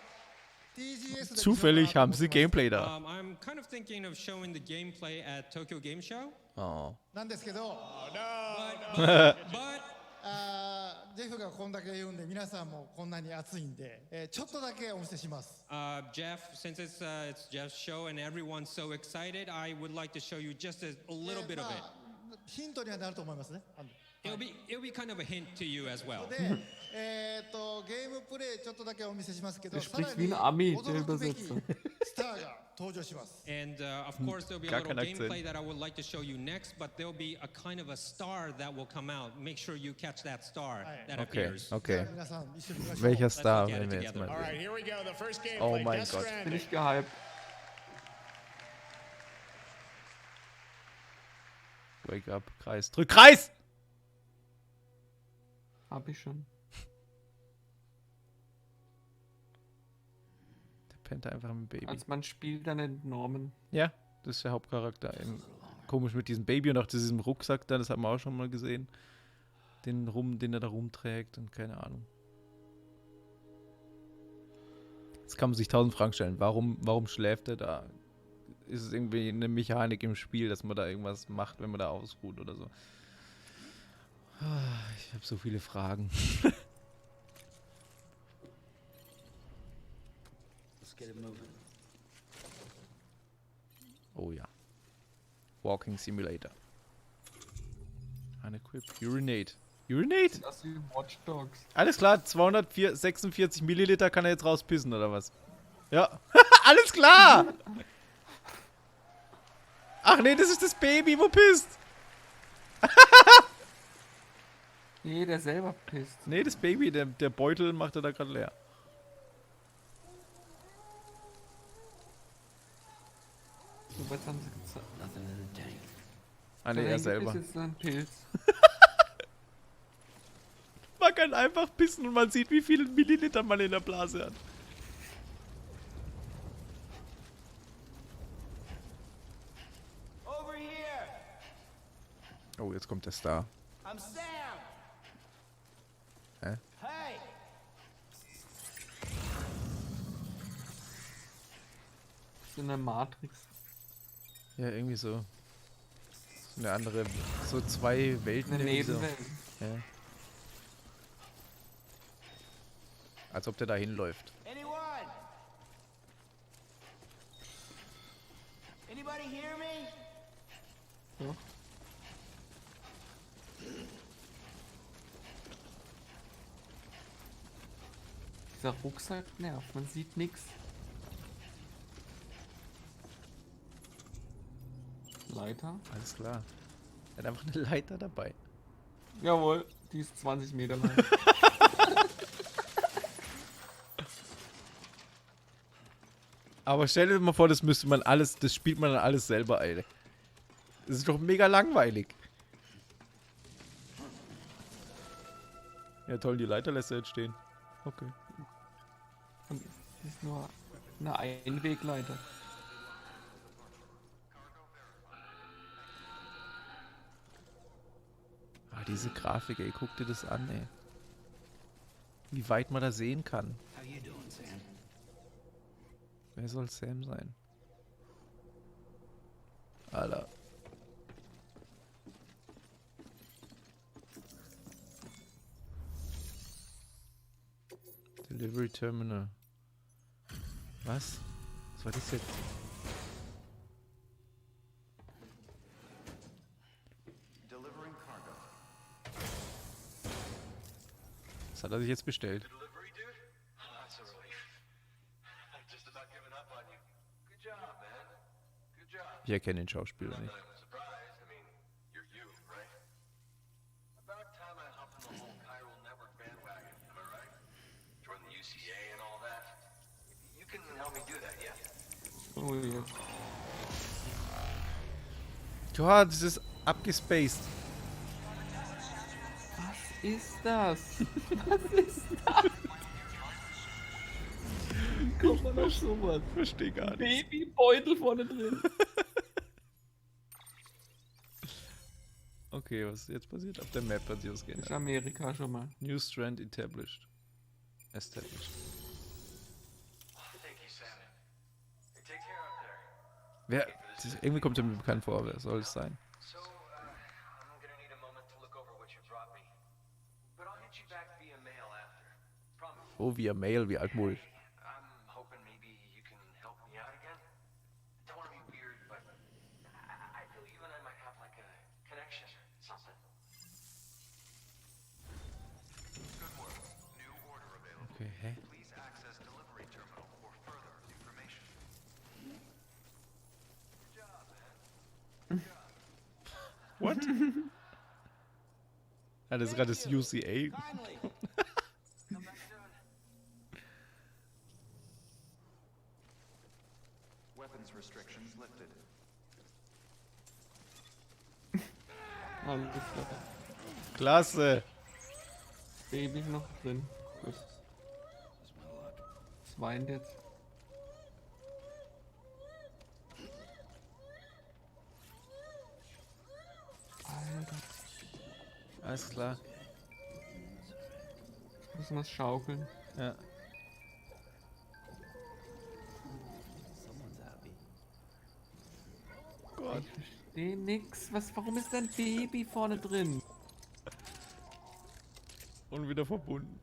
TGS で Zufällig haben sie Gameplay da. I'm kind of thinking of showing the gameplay at Tokyo Game Show. Oh. なんですけど、ジェフがこんだけ言うんで皆さんもこんなに熱いんで、ちょっとだけお見せします。Jeff, since it's Jeff's show and everyone's so excited, I would like to show you just a little bit of it. ヒントにはなると思いますね。It'll be kind of a hint to you as well. で、ゲームプレイちょっとだけお見せしますけど、 Der さら spricht wie に ein Ami, 驚 der くべき Übersetzer. スターが登場します。 And of course, there'll be a Gar little kein Akzent. gameplay that I would like to show you next, but there'll be a kind of a star that will come out. Make sure you catch that star that Okay, appears. okay. 皆さん一緒に見ましょう。 Welcher Star look at werden it wir jetzt together. mal All right, sehen? here we go. The first gameplay. Oh mein Death Gott. Bin Stranding. ich gehypt. Wake up, Kreis. Drück Kreis! Hab ich schon. Der pennt einfach mit dem Baby. Als man spielt, dann entnommen. Ja, das ist der Hauptcharakter. Komisch mit diesem Baby und auch diesem Rucksack da, das haben wir auch schon mal gesehen. Den er da rumträgt und keine Ahnung. Jetzt kann man sich 1000 Fragen stellen. Warum schläft er da? Ist es irgendwie eine Mechanik im Spiel, dass man da irgendwas macht, wenn man da ausruht oder so? Ich habe so viele Fragen. Let's get it moving. Oh ja. Walking Simulator. Unequip. Urinate. Urinate? Das wie Watch Dogs. Alles klar, 246 Milliliter kann er jetzt rauspissen, oder was? Ja. Alles klar! Ach nee, das ist das Baby, wo pisst? Nee, der selber pisst. Nee, das Baby, der Beutel macht er da gerade leer. So, was haben sie gezeigt? Nothing in the tank. Ah nee, er selber. Das ist jetzt ein Pilz. Man kann einfach pissen und man sieht, wie viele Milliliter man in der Blase hat. Over here! Oh, jetzt kommt der Star. I'm Sam! Hä? Hey! Das ist in der Matrix. Ja, irgendwie so. Eine andere, so zwei Welten. Eine irgendwie so. Nebenwelt. Ja. Als ob der da hinläuft. Anyone? Anybody hear me? Ja. Dieser Rucksack nervt, man sieht nichts. Leiter? Alles klar. Er hat einfach eine Leiter dabei. Jawohl, die ist 20 Meter lang. Aber stell dir mal vor, das spielt man dann alles selber, Alter. Das ist doch mega langweilig. Ja toll, die Leiter lässt er jetzt stehen. Okay. Und das ist nur eine Einwegleiter. Ah, diese Grafik, ey, guck dir das an, ey. Wie weit man da sehen kann. How you doing, Sam? Wer soll Sam sein? Alter. Delivery Terminal. Was? Was war das jetzt? Was hat er sich jetzt bestellt? Ich erkenne den Schauspieler nicht. Oh ja. Ja, das ist abgespaced. Was ist das? Was ist das? Kommt man auf sowas? Verstehe gar nicht. Babybeutel vorne drin. Okay, was ist jetzt passiert? Auf der Map hat sich was geändert. Ist Amerika schon mal. New Strand established. Established. Wer? Irgendwie kommt er mir bekannt vor, wer soll es sein? Oh, via Mail, wie altmodisch. Okay, hä? What? Ah, das ist gerade das UCA. Weapons restrictions lifted. Alles klar. Klasse. Baby noch drin. Gut. Es weint jetzt. Alter. Alles klar. Müssen wir es schaukeln. Ja. Gott. Ich verstehe nix. Warum ist denn Baby vorne drin? Und wieder verbunden.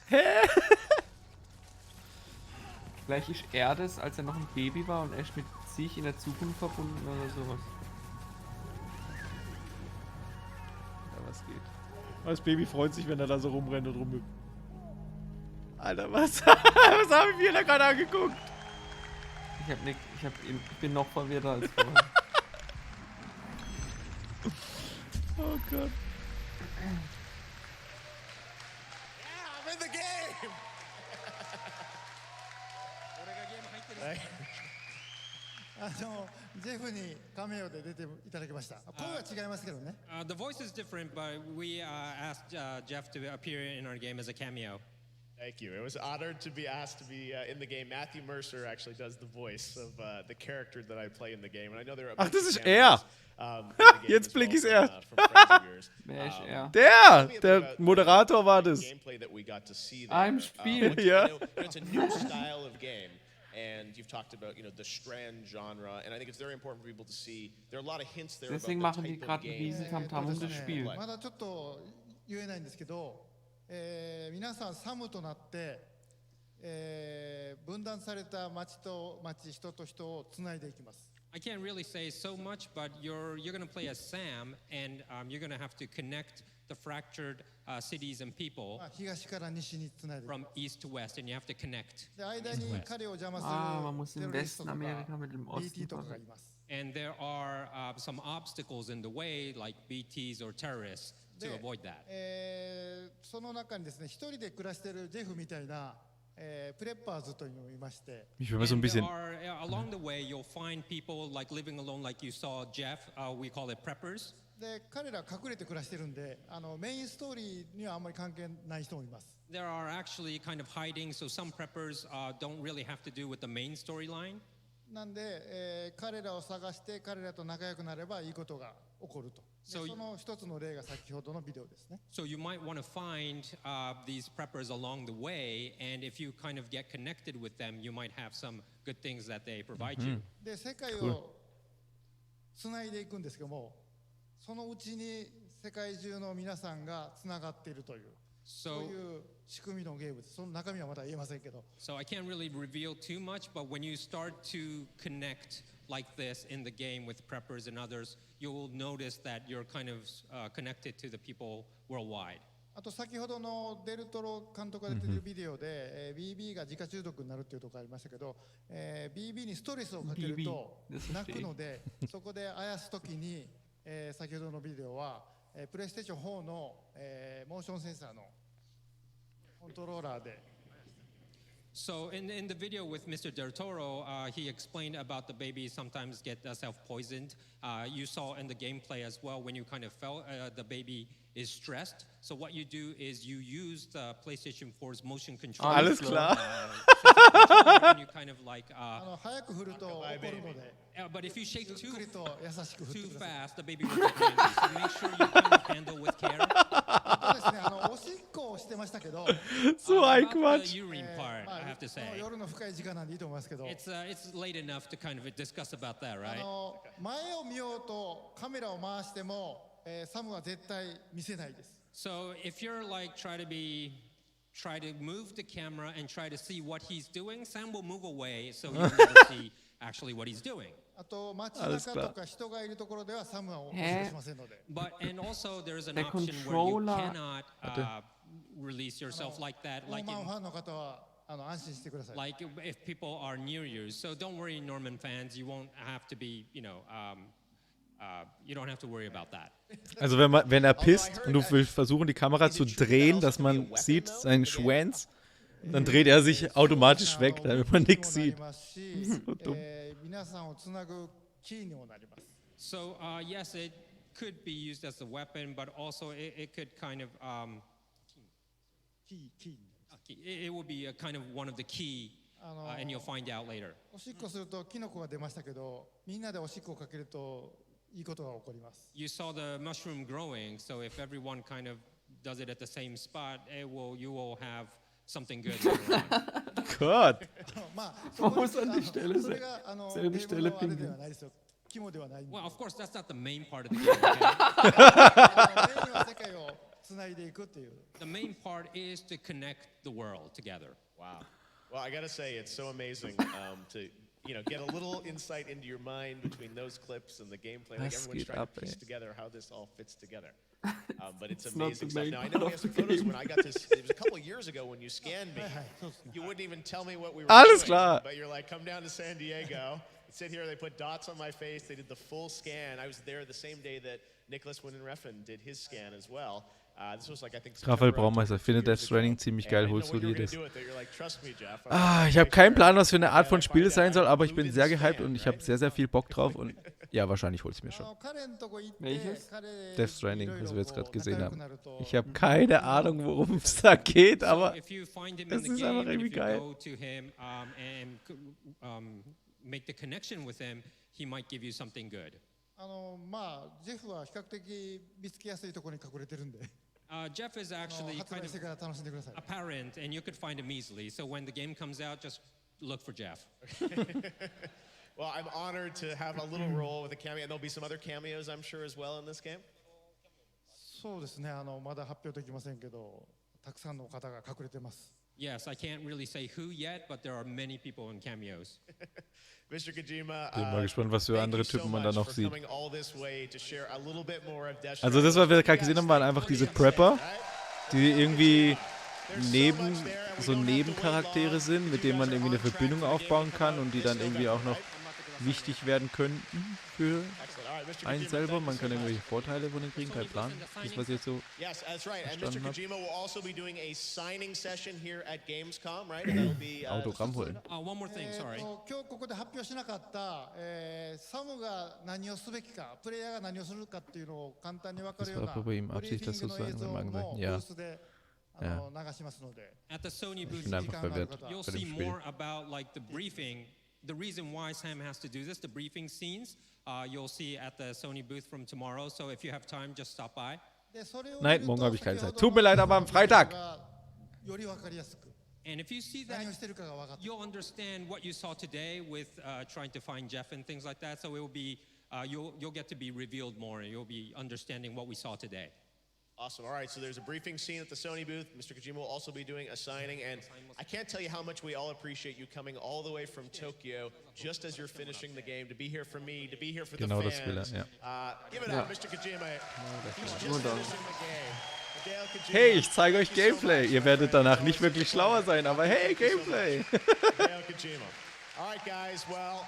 Hä? Vielleicht ist er das, als er noch ein Baby war und erst mit sich in der Zukunft verbunden oder sowas. Ja, was geht? Das Baby freut sich, wenn er da so rumrennt und rumhüpft. Alter, was? Was habe ich mir da gerade angeguckt? Ich bin noch verwirrter als vorher. Oh Gott. I'm in the game! ジェフにカメオで出ていただきました。声は違いますけどね。The voice is different, but we asked Jeff to appear in our game as a cameo. Thank you. It was honored to be asked to be in the game. Matthew Mercer actually does the voice of the character that I play in the game, and I know there are. Ach, das ist er. Jetzt blick ich's erst. Wer ist er? Der Moderator war das. Im Spiel. Ja. It's a new style of game. And you've talked about, the Strand genre, and I think it's very important for people to see. There are a lot of hints there about the Deswegen machen die type of gerade einen game. riesen Tamtam um das Spiel. まだちょっと言えないんですけど、皆さんサムとなって、分断された町と町、人と人をつないでいきます。I can't really say so much, but you're going to play as Sam, and you're going to have to connect the fractured cities and people 東から西につないでいきます。 from east to west, and you have to connect. で、間に彼を邪魔す man muss る im テロリストと Westen か Amerika mit dem BT Osten とかがい verwechseln. ます。 And there are some obstacles in the way, like BTs or terrorists, to avoid that. その中にですね、一人で暮らしているジェフみたいな、プレッパーズというのがいまして。Ich will mal so ein bisschen. Along the way, you'll find people like living alone, like you saw Jeff. We call it preppers. で、彼ら隠れて暮らしてるんで、メインストーリーにはあんまり関係ない人もいます。There are actually kind of hiding, so some preppers don't really have to do with the main storyline. なんで、彼らを探して彼らと仲良くなればいいことが起こると。その一つの例が先ほどのビデオですね。So you might want to find these preppers along the way, and if you kind of get connected with them, you might have some good things that they provide you. で、世界をつないでいくんですけども、そのうちに世界中の皆さんがつながっているという。そういう仕組みのゲームです。その中身はまだ言えませんけど。So I can't really reveal too much, but when you start to connect like this in the game with preppers and others, you will notice that you're kind of connected to the people worldwide. あと先ほどのデルトロ監督が出てるビデオで、BB が自家中毒になるっていうところありましたけど、BB にストレスをかけると泣くので、そこであやすときに、先ほどのビデオは、プレイステーション4の、モーションセンサーのコントローラーで。So in the video with Mr. Del Toro, he explained about the baby sometimes get self-poisoned. You saw in the gameplay as well when you kind of felt the baby is stressed. So what you do is you use the PlayStation 4's motion control. Alles klar. And you kind of like. 早く振ると怒るので。But if you shake too ゆっくりと優しく振ってください。 fast, the baby will get angry. So make sure you kind of handle with care. ですね、おしっこをしてましたけど。So ein About Quatsch. the urine part, I have to say. 夜の深い時間なんでいいと思いますけど。It's late enough to kind of discuss about that, right? 前を見ようとカメラを回しても、サムは絶対見せないです。So if you're like try to move the camera and try to see what he's doing, Sam will move away so you never see actually what he's doing. あと街中とか人がいるところではサムはお見せしませんので。But and also there's an option where you cannot release yourself like that, like ファンの方は安心してください。like if people are near you. So don't worry, Norman fans, you won't have to be, you don't have to worry about that. Also wenn er pisst und du willst versuchen, die Kamera zu drehen, dass man sieht seinen Schwanz, dann dreht er sich automatisch weg, damit man nichts sieht. So dumm. So yes, it could be used as a weapon, but also it could kind of it will be a kind of one of the key, and you'll find out later. おしっこするとキノコが出ましたけど、みんなでおしっこをかけるといいことが起こります。 You saw the mushroom growing, so if everyone kind of does it at the same spot, you will have something good. Gott. Man muss an die Stelle sein. Selbe Stelle pinkeln. Well, of course, that's not the main part of the game. Okay? The main part is to connect the world together. Wow. Well, I gotta say, it's so amazing to get a little insight into your mind between those clips and the gameplay. Like everyone's trying to piece together how this all fits together. But it's amazing stuff. Now, I know we have some photos when I got this. It was a couple of years ago when you scanned me. You wouldn't even tell me what we were Alles doing. klar. But you're like, come down to San Diego. Sit here. They put dots on my face. They did the full scan. I was there the same day that Nicholas Winden-Refn did his scan as well. This was like, I think, Raphael Braumeister findet Death Stranding ziemlich geil, holst du dir das? Ich habe keinen Plan, was für eine Art von Spiel es sein soll, aber ich bin sehr gehypt und ich habe sehr, sehr viel Bock drauf und ja, wahrscheinlich hol ich es mir schon. Welches? Death Stranding, was wir jetzt gerade gesehen haben. Ich habe keine Ahnung, worum es da geht, aber es ist einfach irgendwie geil. Make the connection with him, he might give you something good. ジェフは比較的見つけやすいところに隠れてるんで。Jeff is actually kind of apparent, and you could find him easily. So when the game comes out, just look for Jeff. Well, I'm honored to have a little role with a cameo, and there'll be some other cameos, I'm sure, as well in this game. そうですね。まだ発表できませんけど、たくさんの方が隠れてます。Yes, I can't really say who yet, but there are many people in cameos. Mr. Kojima, Bin mal gespannt, was für andere Typen man da noch sieht. Also das, was wir gerade gesehen haben, waren einfach diese Prepper, die irgendwie Nebencharaktere sind, mit denen man irgendwie eine Verbindung aufbauen kann und die dann irgendwie auch noch wichtig werden könnten für einen selber. Man kann irgendwelche Vorteile von denen kriegen, kein Plan. Das, was ich jetzt so verstanden habe. Autogramm holen. One more thing, sorry. 今日ここで発表しなかった、サムが何をすべきか、プレイヤーが何をするかっていうのを簡単に分かるようなブリーフィングの映像もブースで流しますので。 At the Sony booth, you'll see more about like the briefing. The reason why Sam has to do this, the briefing scenes, you'll see at the Sony booth from tomorrow. So if you have time, just stop by. Nein, morgen habe ich keine Zeit. Tut mir leid, aber am Freitag. And if you see that, you'll understand what you saw today with trying to find Jeff and things like that. So it will be, you'll get to be revealed more, and you'll be understanding what we saw today. Awesome. All right, so there's a briefing scene at the Sony booth. Mr. Kojima will also be doing a signing, and I can't tell you how much we all appreciate you coming all the way from Tokyo, just as you're finishing the game, to be here for me, to be here for the Genau fans. das will er, ja. Give it up, Mr. Kojima. He's just Nur dann. finishing the game. Hideo Kojima, Hey, ich zeige euch thank you so Gameplay. much Ihr for werdet danach everything. nicht wirklich schlauer sein, aber hey, Gameplay. Hideo Kojima. All right, guys, well,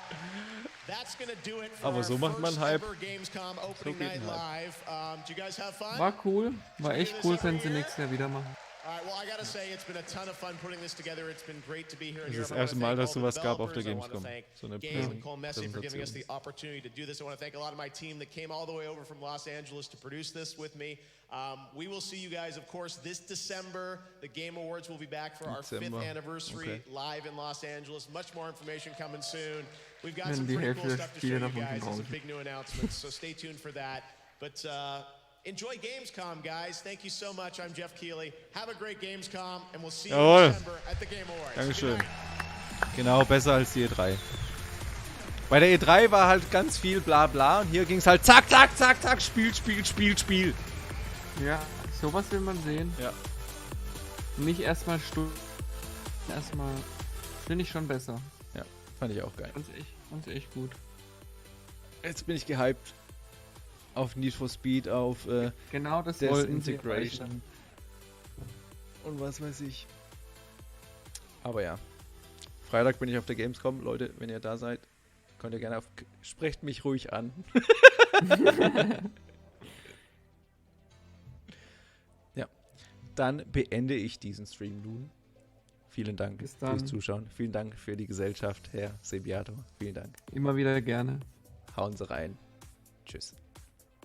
that's gonna do it for Aber so macht man Hype. ever Gamescom So opening geht night ein Hype. live. Do you guys have fun? War cool. War echt cool, können sie nächstes Jahr wieder machen. All right, well, I gotta say, it's been a ton of fun putting this together. It's been great to be here. Das in ist das Europe. I erste wanna Mal, thank dass all sowas the gab auf der developers. I wanna Gamescom. thank So eine Gabe and Cole Messi for giving us Präsentation. the opportunity to do this. I want to thank a lot of my team that came all the way over from Los Angeles to produce this with me. We will see you guys, of course, this December. The Game Awards will be back for our 5th Dezember. anniversary live in Los Angeles. Much more information coming soon. We've got Wenn some die pretty Hälfte cool der stuff to show Spiele you davon guys. schon Some raus. big new announcements, so stay tuned for that. But enjoy Gamescom, guys. Thank you so much. I'm Jeff Keighley. Have a great Gamescom, and we'll see you Jawohl. in December at the Game Awards. Dankeschön. Good night. Genau, besser als die E3. Bei der E3 war halt ganz viel bla bla und hier ging es halt zack, zack, zack, zack, Spiel, Spiel, Spiel, Spiel. Ja, sowas will man sehen. Ja. Nicht erstmal Stunden. Erstmal finde ich schon besser. Ja, fand ich auch geil. Ganz echt gut. Jetzt bin ich gehypt auf Need for Speed, auf Genau das wollten sie Integration und was weiß ich. Aber ja, Freitag bin ich auf der Gamescom. Leute, wenn ihr da seid, könnt ihr gerne sprecht mich ruhig an. Ja, dann beende ich diesen Stream nun. Vielen Dank Bis dann. fürs Zuschauen. Vielen Dank für die Gesellschaft, Herr Sebiato. Vielen Dank. Immer wieder gerne. Hauen Sie rein. Tschüss.